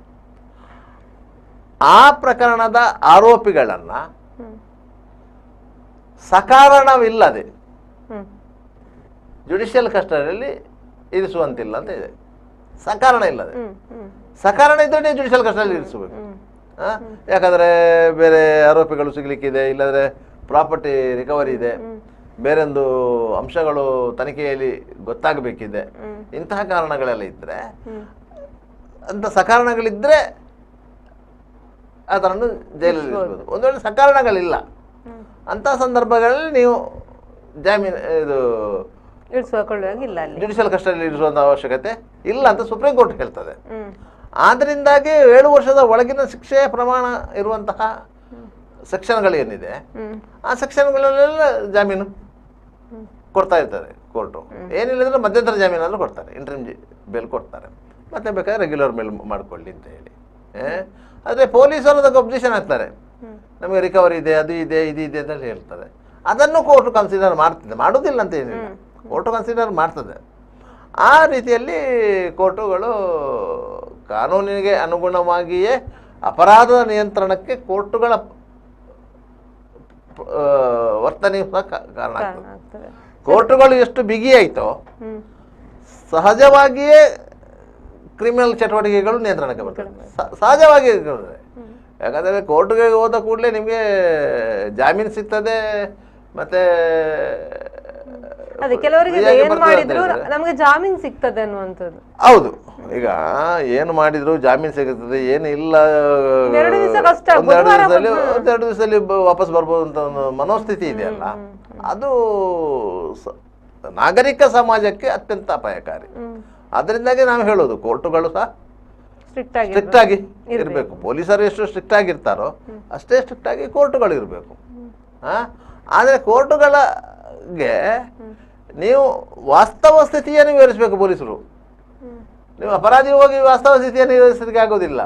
ಆ ಪ್ರಕರಣದ ಆರೋಪಿಗಳನ್ನು ಸಕಾರಣವಿಲ್ಲದೆ ಜುಡಿಷಿಯಲ್ ಕಸ್ಟಡಿಯಲ್ಲಿ ಇರಿಸುವಂತಿಲ್ಲ ಅಂತ ಇದೆ. ಸಕಾರಣ ಇಲ್ಲದೆ, ಸಕಾರಣ ಇದ್ದರೆ ಜುಡಿಷಿಯಲ್ ಕಸ್ಟಡಿಯಲ್ಲಿ ಇರಿಸಬೇಕು. ಯಾಕಂದರೆ ಬೇರೆ ಆರೋಪಿಗಳು ಸಿಗಲಿಕ್ಕಿದೆ, ಇಲ್ಲದ್ರೆ ಪ್ರಾಪರ್ಟಿ ರಿಕವರಿ ಇದೆ, ಬೇರೊಂದು ಅಂಶಗಳು ತನಿಖೆಯಲ್ಲಿ ಗೊತ್ತಾಗಬೇಕಿದೆ, ಇಂತಹ ಕಾರಣಗಳೆಲ್ಲ ಇದ್ದರೆ, ಅಂತ ಸಕಾರಣಗಳಿದ್ದರೆ ಅದನ್ನು ಜೈಲಲ್ಲಿ ಇರಿಸಬಹುದು. ಒಂದು ವೇಳೆ ಸಕಾರಣಗಳಿಲ್ಲ ಅಂಥ ಸಂದರ್ಭಗಳಲ್ಲಿ ನೀವು ಜಾಮೀನು ಇದು ಜುಡಿಷಿಯಲ್ ಕಸ್ಟಡಿಯಲ್ಲಿ ಇರಿಸುವಂಥ ಅವಶ್ಯಕತೆ ಇಲ್ಲ ಅಂತ ಸುಪ್ರೀಂ ಕೋರ್ಟ್ ಹೇಳ್ತದೆ. ಆದ್ದರಿಂದಾಗಿ 7 ವರ್ಷದ ಒಳಗಿನ ಶಿಕ್ಷೆಯ ಪ್ರಮಾಣ ಇರುವಂತಹ ಸೆಕ್ಷನ್ಗಳೇನಿದೆ ಆ ಸೆಕ್ಷನ್ಗಳಲ್ಲೆಲ್ಲ ಜಾಮೀನು ಕೊಡ್ತಾ ಇರ್ತಾರೆ ಕೋರ್ಟು. ಏನಿಲ್ಲದ್ರೆ ಮಧ್ಯಂತರ ಜಾಮೀನಾದರೂ ಕೊಡ್ತಾರೆ, ಇಂಟ್ರಿಮ್ ಬೇಲ್ ಕೊಡ್ತಾರೆ, ಮತ್ತೆ ಬೇಕಾದ್ರೆ ರೆಗ್ಯುಲರ್ ಮೇಲ್ ಮಾಡ್ಕೊಳ್ಳಿ ಅಂತ ಹೇಳಿ. ಆದರೆ ಪೊಲೀಸರು ಅದಕ್ಕೆ ಅಬ್ಜೆಕ್ಷನ್ ಹಾಕ್ತಾರೆ, ನಮಗೆ ರಿಕವರಿ ಇದೆ, ಅದು ಇದೆ, ಇದು ಇದೆ ಅಂತ ಹೇಳ್ತಾರೆ. ಅದನ್ನು ಕೋರ್ಟು ಕನ್ಸಿಡರ್ ಮಾಡ್ತದೆ, ಮಾಡೋದಿಲ್ಲ ಅಂತ ಏನಿಲ್ಲ, ಕೋರ್ಟು ಕನ್ಸಿಡರ್ ಮಾಡ್ತದೆ. ಆ ರೀತಿಯಲ್ಲಿ ಕೋರ್ಟುಗಳು ಕಾನೂನಿಗೆ ಅನುಗುಣವಾಗಿಯೇ ಅಪರಾಧದ ನಿಯಂತ್ರಣಕ್ಕೆ ಕೋರ್ಟುಗಳ ವರ್ತನೆಯು ಸಹ ಕಾರಣ ಆಗ್ತದೆ. ಕೋರ್ಟುಗಳು ಎಷ್ಟು ಬಿಗಿಯಾಯಿತೋ ಸಹಜವಾಗಿಯೇ ಕ್ರಿಮಿನಲ್ ಚಟುವಟಿಕೆಗಳು ನಿಯಂತ್ರಣಕ್ಕೆ ಬರ್ತದೆ. ಸಹಜವಾಗಿ ಯಾಕಂದರೆ ಕೋರ್ಟ್ಗೆ ಹೋದ ಕೂಡಲೇ ನಿಮಗೆ ಜಾಮೀನು ಸಿಗ್ತದೆ, ಮತ್ತೆ ಅದೇ ಕೆಲವರಿಗೆ ಏನು ಮಾಡಿದ್ರು ನಮಗೆ ಜಾಮೀನು ಸಿಗ್ತದೆ ಅನ್ನುವಂಥದ್ದು. ಹೌದು, ಈಗ ಏನು ಮಾಡಿದ್ರು ಜಾಮೀನು ಸಿಗುತ್ತದೆ, ಏನು ಇಲ್ಲ ಒಂದೆರಡು ದಿವಸದಲ್ಲಿ ವಾಪಸ್ ಬರ್ಬೋದು ಅಂತ ಒಂದು ಮನೋಸ್ಥಿತಿ ಇದೆಯಲ್ಲ, ಅದು ನಾಗರಿಕ ಸಮಾಜಕ್ಕೆ ಅತ್ಯಂತ ಅಪಾಯಕಾರಿ. ಅದರಿಂದಾಗಿ ನಾವು ಹೇಳೋದು ಕೋರ್ಟುಗಳು ಸಹ ಸ್ಟ್ರಿಕ್ಟ್ ಆಗಿ ಇರಬೇಕು. ಪೊಲೀಸರು ಎಷ್ಟು ಸ್ಟ್ರಿಕ್ಟ್ ಆಗಿರ್ತಾರೋ ಅಷ್ಟೇ ಸ್ಟ್ರಿಕ್ಟ್ ಆಗಿ ಕೋರ್ಟುಗಳು ಇರಬೇಕು. ಆದರೆ ಕೋರ್ಟುಗಳಿಗೆ ನೀವು ವಾಸ್ತವ ಸ್ಥಿತಿಯನ್ನು ವಿವರಿಸಬೇಕು. ಪೊಲೀಸರು ನೀವು ಅಪರಾಧಿ ಹೋಗಿ ವಾಸ್ತವ ಸ್ಥಿತಿಯನ್ನು ವಿವರಿಸಲಿಕ್ಕೆ ಆಗೋದಿಲ್ಲ,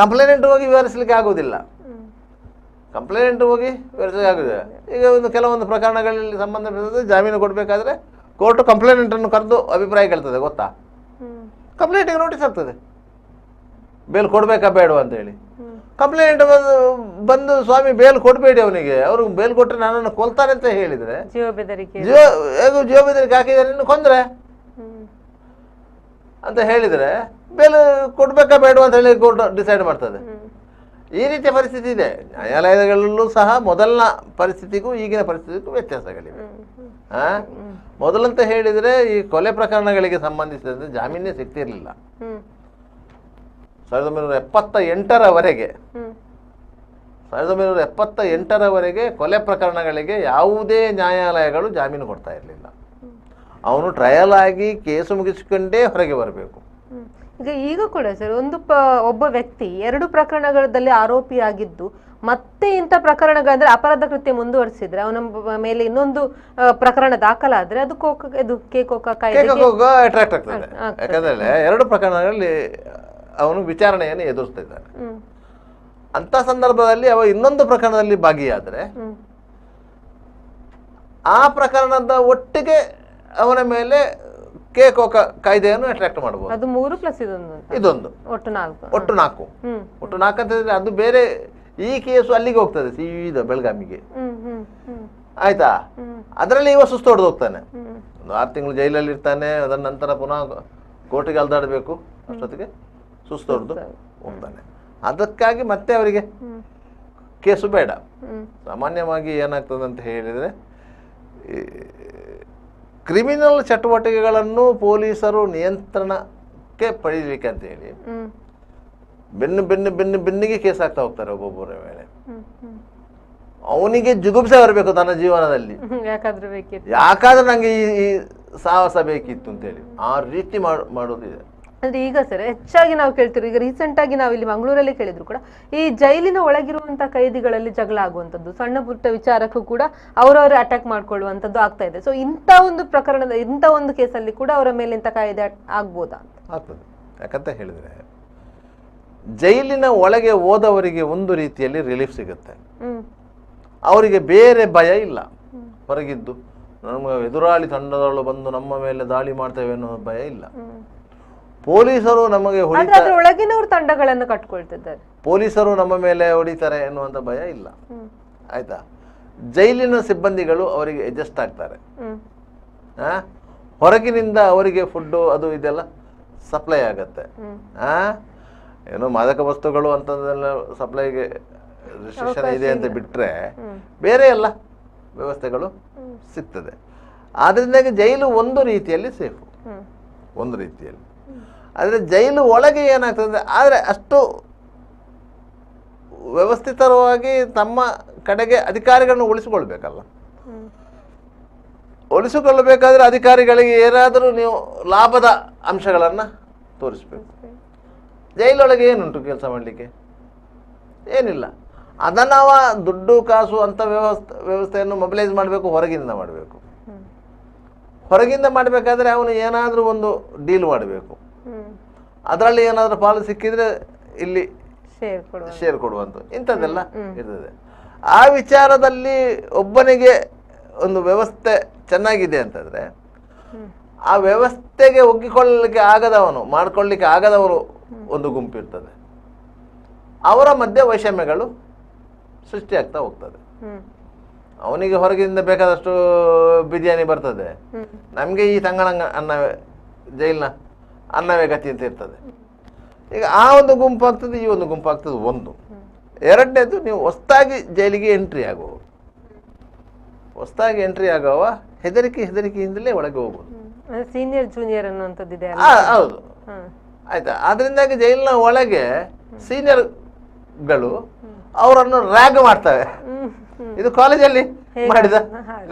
ಕಂಪ್ಲೇಂಟ್ ಹೋಗಿ ವಿವರಿಸಲಿಕ್ಕೆ ಆಗೋದಿಲ್ಲ, ಕಂಪ್ಲೇಂಟ್ ಹೋಗಿ ವಿವರಿಸಲಿಕ್ಕೆ ಆಗೋದಿಲ್ಲ. ಈಗ ಒಂದು ಕೆಲವೊಂದು ಪ್ರಕರಣಗಳಲ್ಲಿ ಸಂಬಂಧಪಟ್ಟಂತೆ ಜಾಮೀನು ಕೊಡಬೇಕಾದ್ರೆ ಕೋರ್ಟು ಕಂಪ್ಲೇಂಟನ್ನು ಕರೆದು ಅಭಿಪ್ರಾಯ ಕೇಳ್ತದೆ, ಗೊತ್ತಾ? ಕಂಪ್ಲೇಂಟಿಗೆ ನೋಟಿಸ್ ಆಗ್ತದೆ, ಬೇಲ್ ಕೊಡಬೇಕಾ ಬೇಡ ಅಂತ ಹೇಳಿ. ಕಂಪ್ಲೇಂಟ್ ಬಂದು ಸ್ವಾಮಿ ಬೇಲ್ ಕೊಡಬೇಡಿ, ಅವನಿಗೆ ಅವ್ರಿಗೆ ಬೇಲ್ ಕೊಟ್ಟರೆ ನನ್ನನ್ನು ಕೊಲ್ತಾರೆ ಅಂತ ಹೇಳಿದರೆ ಜೀವ ಬೆದರಿಕೆ ಹಾಕಿದರೆ ಇನ್ನು ಕೊಂದ್ರೆ ಅಂತ ಹೇಳಿದರೆ ಬೇಲ್ ಕೊಡಬೇಕಾ ಬೇಡ ಅಂತ ಹೇಳಿ ಕೋರ್ಟ್ ಡಿಸೈಡ್ ಮಾಡ್ತದೆ. ಈ ರೀತಿಯ ಪರಿಸ್ಥಿತಿ ಇದೆ. ನ್ಯಾಯಾಲಯಗಳಲ್ಲೂ ಸಹ ಮೊದಲಿನ ಪರಿಸ್ಥಿತಿಗೂ ಈಗಿನ ಪರಿಸ್ಥಿತಿಗೂ ವ್ಯತ್ಯಾಸಗಳಿವೆ. ಮೊದಲಂತ ಹೇಳಿದರೆ ಈ ಕೊಲೆ ಪ್ರಕರಣಗಳಿಗೆ ಸಂಬಂಧಿಸಿದಂತೆ ಜಾಮೀನೇ ಸಿಗ್ತಿರ್ಲಿಲ್ಲ. 1978ರವರೆಗೆ ಕೊಲೆ ಪ್ರಕರಣಗಳಿಗೆ ಯಾವುದೇ ನ್ಯಾಯಾಲಯಗಳು ಜಾಮೀನು ಕೊಡ್ತಾ ಇರಲಿಲ್ಲ. ಅವನು ಟ್ರಯಲ್ ಆಗಿ ಕೇಸು ಮುಗಿಸಿಕೊಂಡೇ ಹೊರಗೆ ಬರಬೇಕು. ಈಗ ಕೂಡ ಸರ್ ಒಬ್ಬ ವ್ಯಕ್ತಿ 2 ಪ್ರಕರಣಗಳಲ್ಲಿ ಆರೋಪಿಯಾಗಿದ್ದು ಮತ್ತೆ ಇಂಥ ಪ್ರಕರಣಗಳಂದ್ರೆ ಅಪರಾಧ ಕೃತ್ಯ ಮುಂದುವರಿಸಿದ್ರೆ ಅವನ ಮೇಲೆ ಇನ್ನೊಂದು ಪ್ರಕರಣ ದಾಖಲಾದ್ರೆ ಅದು ಕೋಕಾ ಕಾಯ್ದೆ ಅಟ್ರಾಕ್ಟ್ ಆಗ್ತದೆ. ಯಾಕಂದ್ರೆ 2 ಪ್ರಕರಣಗಳಲ್ಲಿ ಅವನು ವಿಚಾರಣೆಯನ್ನು ಎದುರಿಸ್ತಾ ಇದ್ದಾನೆ. ಅಂತ ಸಂದರ್ಭದಲ್ಲಿ ಅವ ಇನ್ನೊಂದು ಪ್ರಕರಣದಲ್ಲಿ ಭಾಗಿಯಾದರೆ ಆ ಪ್ರಕರಣದ ಒಟ್ಟಿಗೆ ಅವನ ಮೇಲೆ ಕೋಕಾ ಕಾಯ್ದೆಯನ್ನು ಅಟ್ರಾಕ್ಟ್ ಮಾಡಬಹುದು. ಅದು 3 + ಇದೊಂದು ಒಟ್ಟು 4 ಅಂತ ಹೇಳಿದ್ರೆ ಅದು ಬೇರೆ. ಈ ಕೇಸು ಅಲ್ಲಿಗೆ ಹೋಗ್ತದೆ, ಸೀದಾ ಬೆಳಗಾವಿಗೆ, ಆಯ್ತಾ? ಅದರಲ್ಲಿ ಇವ ಸುಸ್ತು ಹೊಡೆದು ಹೋಗ್ತಾನೆ. ಒಂದು 6 ತಿಂಗಳು ಜೈಲಲ್ಲಿ ಇರ್ತಾನೆ. ಅದರ ನಂತರ ಪುನಃ ಕೋರ್ಟಿಗೆ ಅಲ್ದಾಡಬೇಕು. ಅಷ್ಟೊತ್ತಿಗೆ ಸುಸ್ತು ಹೊಡೆದು ಹೋಗ್ತಾನೆ. ಅದಕ್ಕಾಗಿ ಮತ್ತೆ ಅವರಿಗೆ ಕೇಸು ಬೇಡ. ಸಾಮಾನ್ಯವಾಗಿ ಏನಾಗ್ತದೆ ಅಂತ ಹೇಳಿದರೆ, ಕ್ರಿಮಿನಲ್ ಚಟುವಟಿಕೆಗಳನ್ನು ಪೊಲೀಸರು ನಿಯಂತ್ರಣಕ್ಕೆ ಪಡೀಲಿಕ್ಕೆ ಅಂತ ಹೇಳಿ ಬೆನ್ನಿಗೆ ಕೇಸ್ ಆಗ್ತಾ ಹೋಗ್ತಾರೆ ಒಬ್ಬೊಬ್ಬರ ಮೇಲೆ. ಅವನಿಗೆ ಜುಗುಪ್ಸೆ ಬರಬೇಕು ತನ್ನ ಜೀವನದಲ್ಲಿ, ಯಾಕಾದ್ರೆ ನಂಗೆ ಈ ಸಾಹಸ ಬೇಕಿತ್ತು ಅಂತೇಳಿ ಆ ರೀತಿ ಮಾಡೋದಿದೆ. ಅಂದ್ರೆ ಈಗ ಸರ್ ಹೆಚ್ಚಾಗಿ ನಾವು ಕೇಳ್ತಿರೋ, ಈಗ ರೀಸೆಂಟ್ ಆಗಿ ನಾವು ಇಲ್ಲಿ ಮಂಗಳೂರಲ್ಲಿ ಕೇಳಿದ್ರು ಕೂಡ ಈ ಜೈಲಿನ ಒಳಗಿರುವಂತಹ ಕೈದಿಗಳಲ್ಲಿ ಜಗಳ ಆಗುವಂಥದ್ದು, ಸಣ್ಣ ಪುಟ್ಟ ವಿಚಾರಕ್ಕೂ ಕೂಡ ಅವರವರೇ ಅಟ್ಯಾಕ್ ಮಾಡ್ಕೊಳ್ಳುವಂಥದ್ದು ಆಗ್ತಾ ಇದೆ. ಸೊ ಇಂಥ ಒಂದು ಪ್ರಕರಣದ ಇಂಥ ಒಂದು ಕೇಸಲ್ಲಿ ಕೂಡ ಅವರ ಮೇಲೆ ಇಂಥ ಕಾಯ್ದೆ ಆಗ್ಬೋದಾ ಅಂತ ಆಗ್ತದೆ. ಯಾಕಂತ ಹೇಳಿದ್ರೆ ಜೈಲಿನ ಒಳಗೆ ಹೋದವರಿಗೆ ಒಂದು ರೀತಿಯಲ್ಲಿ ರಿಲೀಫ್ ಸಿಗುತ್ತೆ. ಅವರಿಗೆ ಬೇರೆ ಭಯ ಇಲ್ಲ. ಹೊರಗಿದ್ದು ನಮ್ಮ ಎದುರಾಳಿ ತಂಡದವರು ಬಂದು ನಮ್ಮ ಮೇಲೆ ದಾಳಿ ಮಾಡ್ತೇವೆ ಅನ್ನೋ ಭಯ ಇಲ್ಲ. ಪೊಲೀಸರು ನಮಗೆ ಒಳಗಿನವರು ತಂಡಗಳನ್ನು ಕಟ್ಕೊಳ್ತಿದ್ದಾರೆ, ಪೊಲೀಸರು ನಮ್ಮ ಮೇಲೆ ಹೊಡಿತಾರೆ ಎನ್ನುವಂತ ಭಯ ಇಲ್ಲ. ಆಯ್ತಾ? ಜೈಲಿನ ಸಿಬ್ಬಂದಿಗಳು ಅವರಿಗೆ ಅಡ್ಜಸ್ಟ್ ಆಗ್ತಾರೆ. ಹೊರಗಿನಿಂದ ಅವರಿಗೆ ಫುಡ್ಡು ಅದು ಇದೆಲ್ಲ ಸಪ್ಲೈ ಆಗತ್ತೆ. ಏನೋ ಮಾದಕ ವಸ್ತುಗಳು ಅಂತದೆಲ್ಲ ಸಪ್ಲೈಗೆ ರಿಸ್ಟ್ರಿಕ್ಷನ್ ಇದೆ ಅಂತ ಬಿಟ್ರೆ ಬೇರೆ ಎಲ್ಲ ವ್ಯವಸ್ಥೆಗಳು ಸಿಗ್ತದೆ. ಆದ್ರಿಂದಾಗಿ ಜೈಲು ಒಂದು ರೀತಿಯಲ್ಲಿ ಸೇಫು, ಒಂದು ರೀತಿಯಲ್ಲಿ. ಆದರೆ ಜೈಲು ಒಳಗೆ ಏನಾಗ್ತದೆ, ಆದರೆ ಅಷ್ಟು ವ್ಯವಸ್ಥಿತವಾಗಿ ತಮ್ಮ ಕಡೆಗೆ ಅಧಿಕಾರಿಗಳನ್ನು ಉಳಿಸಿಕೊಳ್ಬೇಕಲ್ಲ. ಉಳಿಸಿಕೊಳ್ಳಬೇಕಾದ್ರೆ ಅಧಿಕಾರಿಗಳಿಗೆ ಏನಾದರೂ ನೀವು ಲಾಭದ ಅಂಶಗಳನ್ನು ತೋರಿಸ್ಬೇಕು. ಜೈಲೊಳಗೆ ಏನುಂಟು ಕೆಲಸ ಮಾಡಲಿಕ್ಕೆ? ಏನಿಲ್ಲ. ಅದನ್ನು ಅವ ದುಡ್ಡು ಕಾಸು ಅಂತ ವ್ಯವಸ್ಥೆಯನ್ನು ಮೊಬಿಲೈಸ್ ಮಾಡಬೇಕು, ಹೊರಗಿಂದ ಮಾಡಬೇಕು. ಹೊರಗಿಂದ ಮಾಡಬೇಕಾದ್ರೆ ಅವನು ಏನಾದರೂ ಒಂದು ಡೀಲ್ ಮಾಡಬೇಕು. ಅದರಲ್ಲಿ ಏನಾದರೂ ಪಾಲು ಸಿಕ್ಕಿದ್ರೆ ಇಲ್ಲಿ ಶೇರ್ ಕೊಡುವಂಥ ಇಂಥದ್ದೆಲ್ಲ ಇರ್ತದೆ. ಆ ವಿಚಾರದಲ್ಲಿ ಒಬ್ಬನಿಗೆ ಒಂದು ವ್ಯವಸ್ಥೆ ಚೆನ್ನಾಗಿದೆ ಅಂತಂದರೆ ಆ ವ್ಯವಸ್ಥೆಗೆ ಒಗ್ಗಿಕೊಳ್ಳಲಿಕ್ಕೆ ಆಗದವನು, ಮಾಡ್ಕೊಳ್ಳಿಕ್ಕೆ ಆಗದವರು ಒಂದು ಗುಂಪು ಇರ್ತದೆ. ಅವರ ಮಧ್ಯೆ ವೈಷಮ್ಯಗಳು ಸೃಷ್ಟಿಯಾಗ್ತಾ ಹೋಗ್ತದೆ. ಅವನಿಗೆ ಹೊರಗಿಂದ ಬೇಕಾದಷ್ಟು ಬಿರಿಯಾನಿ ಬರ್ತದೆ, ನಮಗೆ ಈ ತಂಗಳಂಗ ಅನ್ನವೇ ಜೈಲಿನ ಅನ್ನವೇ ಗತಿ ಅಂತ ಇರ್ತದೆ. ಈಗ ಆ ಒಂದು ಗುಂಪು ಆಗ್ತದೆ, ಈ ಒಂದು ಗುಂಪು ಆಗ್ತದೆ. ಒಂದು ಎರಡನೇದು, ನೀವು ಹೊಸದಾಗಿ ಜೈಲಿಗೆ ಎಂಟ್ರಿ ಆಗುವವರು, ಹೊಸದಾಗಿ ಎಂಟ್ರಿ ಆಗುವ ಹೆದರಿಕೆಯಿಂದಲೇ ಒಳಗೆ ಹೋಗುವುದು. ಸೀನಿಯರ್ ಜೂನಿಯರ್ ಅನ್ನುವಂಥದ್ದಿದೆ. ಹೌದು, ಆಯ್ತಾ. ಅದರಿಂದಾಗಿ ಜೈಲಿನ ಒಳಗೆ ಸೀನಿಯರ್ಗಳು ಅವರನ್ನು ರ್ಯಾಗ್ ಮಾಡ್ತವೆ. ಇದು ಕಾಲೇಜಲ್ಲಿ ಮಾಡಿದ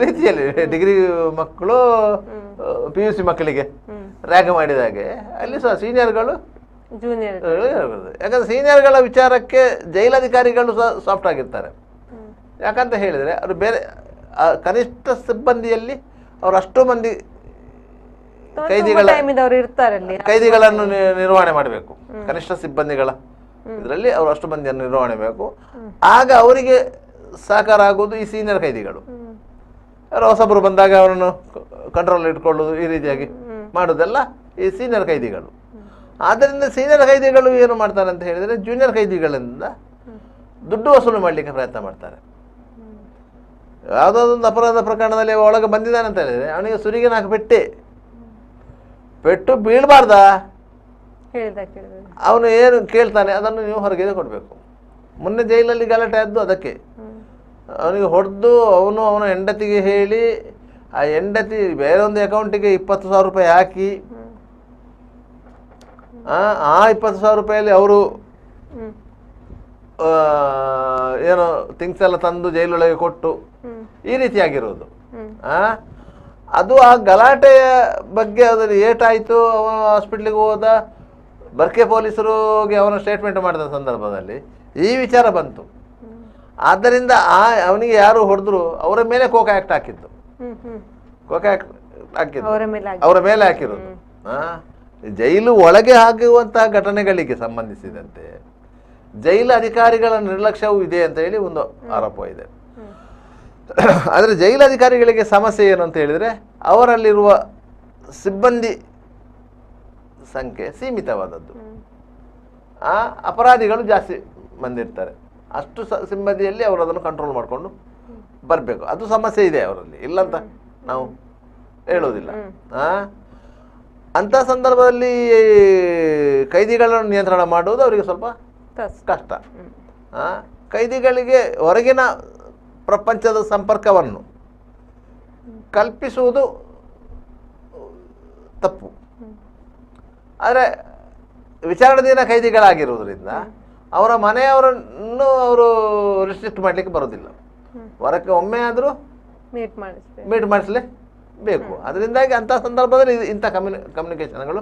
ರೀತಿಯಲ್ಲಿ ಡಿಗ್ರಿ ಮಕ್ಕಳು PUC ಮಕ್ಕಳಿಗೆ ರ್ಯಾಗ್ ಮಾಡಿದ ಹಾಗೆ ಅಲ್ಲಿ ಸಹ ಸೀನಿಯರ್ಗಳು ಜೂನಿಯರ್. ಯಾಕಂದ್ರೆ ಸೀನಿಯರ್ಗಳ ವಿಚಾರಕ್ಕೆ ಜೈಲಧಿಕಾರಿಗಳು ಸಹ ಸಾಫ್ಟ್ ಆಗಿರ್ತಾರೆ. ಯಾಕಂತ ಹೇಳಿದ್ರೆ ಅವರು ಬೇರೆ ಕನಿಷ್ಠ ಸಿಬ್ಬಂದಿಯಲ್ಲಿ ಅವರು ಅಷ್ಟು ಮಂದಿ ಕೈದಿಗಳನ್ನು ನಿರ್ವಹಣೆ ಮಾಡಬೇಕು. ಕನಿಷ್ಠ ಸಿಬ್ಬಂದಿಗಳ ಇದರಲ್ಲಿ ಅವರು ಅಷ್ಟು ಮಂದಿಯನ್ನು ನಿರ್ವಹಣೆ ಮಾಡಬೇಕು. ಆಗ ಅವರಿಗೆ ಸಹಕಾರ ಆಗುವುದು ಈ ಸೀನಿಯರ್ ಕೈದಿಗಳು. ಯಾರೋ ಹೊಸಬರು ಬಂದಾಗ ಅವರನ್ನು ಕಂಟ್ರೋಲ್ ಇಟ್ಕೊಳ್ಳೋದು, ಈ ರೀತಿಯಾಗಿ ಮಾಡೋದೆಲ್ಲ ಈ ಸೀನಿಯರ್ ಕೈದಿಗಳು. ಆದ್ದರಿಂದ ಸೀನಿಯರ್ ಕೈದಿಗಳು ಏನು ಮಾಡ್ತಾರೆ ಅಂತ ಹೇಳಿದರೆ ಜೂನಿಯರ್ ಕೈದಿಗಳಿಂದ ದುಡ್ಡು ವಸೂಲು ಮಾಡಲಿಕ್ಕೆ ಪ್ರಯತ್ನ ಮಾಡ್ತಾರೆ. ಯಾವುದಾದೊಂದು ಅಪರಾಧ ಪ್ರಕರಣದಲ್ಲಿ ಒಳಗೆ ಬಂದಿದ್ದಾನೆ ಅಂತ ಹೇಳಿದರೆ ಅವನಿಗೆ ಸುರಿಗೆ 4 ಪೆಟ್ಟು ಬೀಳಬಾರ್ದ, ಅವನು ಏನು ಕೇಳ್ತಾನೆ ಅದನ್ನು ನೀವು ಹೊರಗೆ ಕೊಡಬೇಕು. ಮೊನ್ನೆ ಜೈಲಲ್ಲಿ ಗಲಾಟೆ ಆದ್ದು ಅದಕ್ಕೆ. ಅವನಿಗೆ ಹೊಡೆದು ಅವನ ಹೆಂಡತಿಗೆ ಹೇಳಿ ಆ ಹೆಂಡತಿ ಬೇರೊಂದು ಅಕೌಂಟಿಗೆ 20,000 ರೂಪಾಯಿ ಹಾಕಿ ಆ 20,000 ರೂಪಾಯಲ್ಲಿ ಅವರು ಏನೋ ಥಿಂಗ್ಸ್ ಎಲ್ಲ ತಂದು ಜೈಲೊಳಗೆ ಕೊಟ್ಟು ಈ ರೀತಿಯಾಗಿರೋದು. ಅದು ಆ ಗಲಾಟೆಯ ಬಗ್ಗೆ ಅದನ್ನು ಏಟಾಯಿತು. ಅವನು ಹಾಸ್ಪಿಟ್ಲಿಗೆ ಹೋದ, ಬರ್ಕೆ ಪೊಲೀಸರು ಹೋಗಿ ಅವನ ಸ್ಟೇಟ್ಮೆಂಟ್ ಮಾಡಿದ ಸಂದರ್ಭದಲ್ಲಿ ಈ ವಿಚಾರ ಬಂತು. ಆದ್ದರಿಂದ ಅವನಿಗೆ ಯಾರು ಹೊಡೆದ್ರು ಅವರ ಮೇಲೆ ಕೋಕಾ ಆಕ್ಟ್ ಹಾಕಿದ್ದು, ಅವರ ಮೇಲೆ ಹಾಕಿರೋದು. ಜೈಲು ಒಳಗೆ ಆಗುವಂತಹ ಘಟನೆಗಳಿಗೆ ಸಂಬಂಧಿಸಿದಂತೆ ಜೈಲು ಅಧಿಕಾರಿಗಳ ನಿರ್ಲಕ್ಷ್ಯವೂ ಇದೆ ಅಂತ ಹೇಳಿ ಒಂದು ಆರೋಪ ಇದೆ. ಆದರೆ ಜೈಲು ಅಧಿಕಾರಿಗಳಿಗೆ ಸಮಸ್ಯೆ ಏನು ಅಂತ ಹೇಳಿದರೆ ಅವರಲ್ಲಿರುವ ಸಿಬ್ಬಂದಿ ಸಂಖ್ಯೆ ಸೀಮಿತವಾದದ್ದು. ಅಪರಾಧಿಗಳು ಜಾಸ್ತಿ ಮಂದಿ ಇರ್ತಾರೆ. ಅಷ್ಟು ಸಿಬ್ಬಂದಿಯಲ್ಲಿ ಅವರು ಅದನ್ನು ಕಂಟ್ರೋಲ್ ಮಾಡಿಕೊಂಡು ಬರಬೇಕು. ಅದು ಸಮಸ್ಯೆ ಇದೆ ಅವರಲ್ಲಿ, ಇಲ್ಲಂತ ನಾವು ಹೇಳೋದಿಲ್ಲ. ಅಂಥ ಸಂದರ್ಭದಲ್ಲಿ ಕೈದಿಗಳನ್ನು ನಿಯಂತ್ರಣ ಮಾಡುವುದು ಅವರಿಗೆ ಸ್ವಲ್ಪ ಕಷ್ಟ. ಕೈದಿಗಳಿಗೆ ಹೊರಗಿನ ಪ್ರಪಂಚದ ಸಂಪರ್ಕವನ್ನು ಕಲ್ಪಿಸುವುದು ತಪ್ಪು. ಆದರೆ ವಿಚಾರಣೆಯ ಕೈದಿಗಳಾಗಿರುವುದರಿಂದ ಅವರ ಮನೆಯವರನ್ನು ಅವರು ರಿಸ್ಟ್ರಿಕ್ಟ್ ಮಾಡಲಿಕ್ಕೆ ಬರೋದಿಲ್ಲ. ವಾರಕ್ಕೆ ಒಮ್ಮೆ ಆದರೂ ಮೀಟ್ ಮಾಡಿಸಲೇಬೇಕು. ಅದರಿಂದಾಗಿ ಅಂತಹ ಸಂದರ್ಭದಲ್ಲಿ ಇಂಥ ಕಮ್ಯುನಿಕೇಶನ್ಗಳು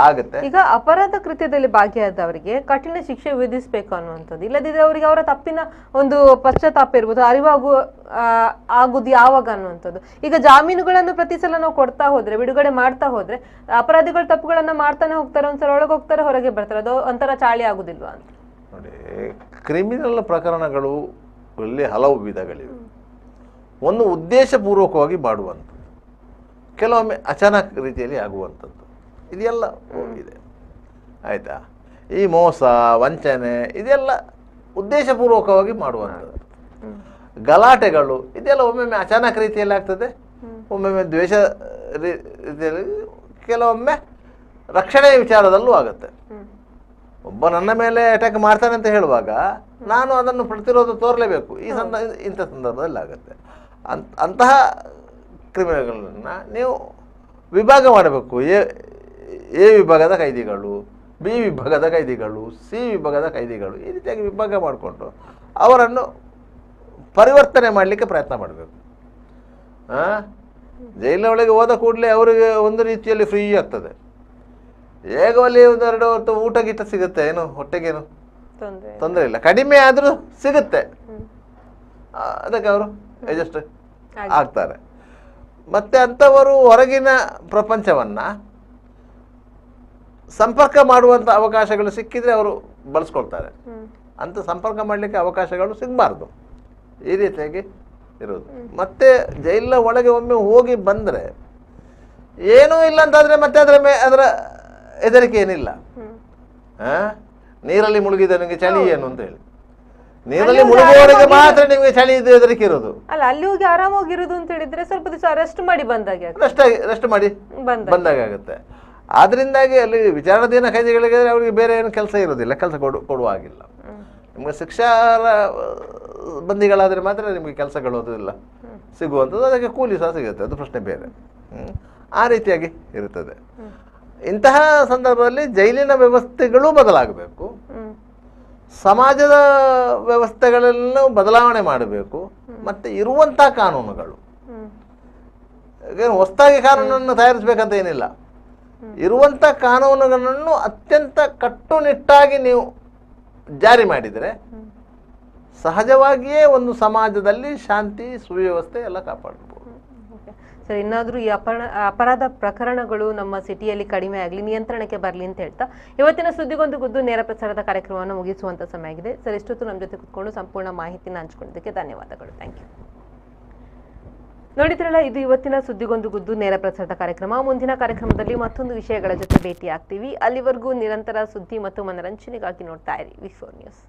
ಆಗುತ್ತೆ. ಈಗ ಅಪರಾಧ ಕೃತ್ಯದಲ್ಲಿ ಭಾಗಿಯಾದವರಿಗೆ ಕಠಿಣ ಶಿಕ್ಷೆ ವಿಧಿಸಬೇಕು ಅನ್ನುವಂಥದ್ದು, ಇಲ್ಲದಿದ್ದರೆ ಅವರಿಗೆ ಅವರ ತಪ್ಪಿನ ಒಂದು ಪಶ್ಚಾತ್ತಾಪ ಇರ್ಬೋದು, ಆಗುದು ಯಾವಾಗ ಅನ್ನುವಂಥದ್ದು. ಈಗ ಜಾಮೀನುಗಳನ್ನು ಪ್ರತಿ ಸಲ ನಾವು ಕೊಡ್ತಾ ಹೋದ್ರೆ, ಬಿಡುಗಡೆ ಮಾಡ್ತಾ ಹೋದ್ರೆ ಅಪರಾಧಿಗಳು ತಪ್ಪುಗಳನ್ನ ಮಾಡ್ತಾನೆ ಹೋಗ್ತಾರೆ, ಒಂದ್ಸಲ ಒಳಗೆ ಹೋಗ್ತಾರೆ, ಹೊರಗೆ ಬರ್ತಾರೆ. ಅದು ಒಂಥರ ಚಾಳಿ ಆಗುದಿಲ್ವಾ ಅಂತ ನೋಡಿ. ಕ್ರಿಮಿನಲ್ ಪ್ರಕರಣಗಳು ಅಲ್ಲಿ ಹಲವು ವಿಧಗಳಿವೆ. ಒಂದು ಉದ್ದೇಶಪೂರ್ವಕವಾಗಿ ಮಾಡುವಂಥದ್ದು, ಕೆಲವೊಮ್ಮೆ ಅಚಾನಕ್ ರೀತಿಯಲ್ಲಿ ಆಗುವಂಥದ್ದು, ಇದೆಲ್ಲ ಇದೆ. ಆಯಿತಾ. ಈ ಮೋಸ, ವಂಚನೆ ಇದೆಲ್ಲ ಉದ್ದೇಶಪೂರ್ವಕವಾಗಿ ಮಾಡುವಂಥದ್ದು. ಗಲಾಟೆಗಳು ಇದೆಲ್ಲ ಒಮ್ಮೊಮ್ಮೆ ಅಚಾನಕ್ ರೀತಿಯಲ್ಲಿ ಆಗ್ತದೆ, ಒಮ್ಮೊಮ್ಮೆ ದ್ವೇಷ ರೀತಿಯಲ್ಲಿ, ಕೆಲವೊಮ್ಮೆ ರಕ್ಷಣೆಯ ವಿಚಾರದಲ್ಲೂ ಆಗುತ್ತೆ. ಒಬ್ಬ ನನ್ನ ಮೇಲೆ ಅಟ್ಯಾಕ್ ಮಾಡ್ತಾನೆ ಅಂತ ಹೇಳುವಾಗ ನಾನು ಅದನ್ನು ಪ್ರತಿರೋಧ ತೋರಲೇಬೇಕು. ಇಂಥ ಸಂದರ್ಭದಲ್ಲಿ ಆಗುತ್ತೆ. ಅಂತಹ ಕ್ರಿಮಿನಲ್ಗಳನ್ನ ನೀವು ವಿಭಾಗ ಮಾಡಬೇಕು. ಎ ವಿಭಾಗದ ಕೈದಿಗಳು, ಬಿ ವಿಭಾಗದ ಕೈದಿಗಳು, ಸಿ ವಿಭಾಗದ ಕೈದಿಗಳು, ಈ ರೀತಿಯಾಗಿ ವಿಭಾಗ ಮಾಡಿಕೊಂಡು ಅವರನ್ನು ಪರಿವರ್ತನೆ ಮಾಡಲಿಕ್ಕೆ ಪ್ರಯತ್ನ ಮಾಡಬೇಕು. ಜೈಲಿನ ಒಳಗೆ ಹೋದ ಕೂಡಲೇ ಅವರಿಗೆ ಒಂದು ರೀತಿಯಲ್ಲಿ ಫ್ರೀ ಆಗ್ತದೆ. ಹೇಗೋ ಅಲ್ಲಿ 1-2 ಹೊತ್ತು ಊಟ ಗೀಟ ಸಿಗುತ್ತೆ, ಏನು ಹೊಟ್ಟೆಗೇನು ತೊಂದರೆ ಇಲ್ಲ, ಕಡಿಮೆ ಆದರೂ ಸಿಗುತ್ತೆ. ಅದಕ್ಕೆ ಅವರು ಅಡ್ಜಸ್ಟ್ ಆಗ್ತಾರೆ. ಮತ್ತೆ ಅಂಥವರು ಹೊರಗಿನ ಪ್ರಪಂಚವನ್ನು ಸಂಪರ್ಕ ಮಾಡುವಂಥ ಅವಕಾಶಗಳು ಸಿಕ್ಕಿದರೆ ಅವರು ಬಳಸ್ಕೊಳ್ತಾರೆ. ಅಂಥ ಸಂಪರ್ಕ ಮಾಡಲಿಕ್ಕೆ ಅವಕಾಶಗಳು ಸಿಗಬಾರ್ದು, ಈ ರೀತಿಯಾಗಿ ಇರೋದು. ಮತ್ತೆ ಜೈಲಿನ ಒಳಗೆ ಒಮ್ಮೆ ಹೋಗಿ ಬಂದರೆ ಏನೂ ಇಲ್ಲ ಅಂತಾದರೆ ಮತ್ತೆ ಅದರ ಹೆದರಿಕೆ ಏನಿಲ್ಲ. ನೀರಲ್ಲಿ ಮುಳುಗಿದ ನಿಮಗೆ ಚಳಿ ಏನು ಅಂತ ಹೇಳಿ. ನೀರಲ್ಲಿ ಮುಳುಗುವವರೆಗೆ ಮಾತ್ರ ನಿಮಗೆ ಚಳಿ ಇದು ಹೆದರಿಕೆ ಇರೋದು. ಅಲ್ಲ, ಅಲ್ಲಿ ಹೋಗಿ ಆರಾಮಾಗಿರೋದು ಅಂತ ಹೇಳಿದ್ರೆ ಸ್ವಲ್ಪ ದಿವಸ ರೆಸ್ಟ್ ಮಾಡಿ ಬಂದಾಗೆ ರೆಸ್ಟ್ ಮಾಡಿ ಬಂದಾಗ ಆಗುತ್ತೆ. ಆದ್ರಿಂದಾಗಿ ಅಲ್ಲಿ ವಿಚಾರಣಾಧೀನ ಖೈದಿಗಳಿಗೆ ಅವರಿಗೆ ಬೇರೆ ಏನು ಕೆಲಸ ಇರೋದಿಲ್ಲ, ಕೆಲಸ ಕೊಡುವ ಹಾಗಿಲ್ಲ. ನಿಮಗೆ ಶಿಕ್ಷಾ ಬಂದಿಗಳಾದರೆ ಮಾತ್ರ ನಿಮಗೆ ಕೆಲಸಗಳೋದಿಲ್ಲ ಸಿಗುವಂಥದ್ದು, ಅದಕ್ಕೆ ಕೂಲಿ ಸಹ ಸಿಗುತ್ತೆ, ಅದು ಪ್ರಶ್ನೆ ಬೇರೆ. ಆ ರೀತಿಯಾಗಿ ಇರುತ್ತದೆ. ಇಂತಹ ಸಂದರ್ಭದಲ್ಲಿ ಜೈಲಿನ ವ್ಯವಸ್ಥೆಗಳು ಬದಲಾಗಬೇಕು, ಸಮಾಜದ ವ್ಯವಸ್ಥೆಗಳನ್ನು ಬದಲಾವಣೆ ಮಾಡಬೇಕು, ಮತ್ತೆ ಇರುವಂಥ ಕಾನೂನುಗಳು, ಹೊಸದಾಗಿ ಕಾನೂನನ್ನು ತಯಾರಿಸಬೇಕಂತ ಏನಿಲ್ಲ, ಇರುವಂಥ ಕಾನೂನುಗಳನ್ನು ಅತ್ಯಂತ ಕಟ್ಟುನಿಟ್ಟಾಗಿ ನೀವು ಜಾರಿ ಮಾಡಿದರೆ ಸಹಜವಾಗಿಯೇ ಒಂದು ಸಮಾಜದಲ್ಲಿ ಶಾಂತಿ ಸುವ್ಯವಸ್ಥೆ ಎಲ್ಲ ಕಾಪಾಡಬಹುದು. ಸರ್, ಇನ್ನಾದರೂ ಈ ಅಪರಾಧ ಪ್ರಕರಣಗಳು ನಮ್ಮ ಸಿಟಿಯಲ್ಲಿ ಕಡಿಮೆ ಆಗಲಿ, ನಿಯಂತ್ರಣಕ್ಕೆ ಬರಲಿ ಅಂತ ಹೇಳ್ತಾ ಇವತ್ತಿನ ಸುದ್ದಿಗೊಂದು ಗುದ್ದು ನೇರ ಪ್ರಸಾರದ ಕಾರ್ಯಕ್ರಮವನ್ನು ಮುಗಿಸುವಂಥ ಸಮಯ ಆಗಿದೆ. ಸರ್, ಇಷ್ಟೊತ್ತು ನಮ್ಮ ಜೊತೆ ಕೂತ್ಕೊಂಡು ಸಂಪೂರ್ಣ ಮಾಹಿತಿನ ಹಂಚ್ಕೊಂಡಿದ್ದಕ್ಕೆ ಧನ್ಯವಾದಗಳು. Thank you. ನೋಡಿದ್ರಲ್ಲ, ಇದು ಇವತ್ತಿನ ಸುದ್ದಿಗೊಂದು ಗುದ್ದು ನೇರ ಪ್ರಸಾರದ ಕಾರ್ಯಕ್ರಮ. ಮುಂದಿನ ಕಾರ್ಯಕ್ರಮದಲ್ಲಿ ಮತ್ತೊಂದು ವಿಷಯಗಳ ಜೊತೆ ಭೇಟಿ ಆಗ್ತೀವಿ. ಅಲ್ಲಿವರೆಗೂ ನಿರಂತರ ಸುದ್ದಿ ಮತ್ತು ಮನರಂಜನೆಗಾಗಿ ನೋಡ್ತಾ ಇರಿ ವಿ4 ನ್ಯೂಸ್.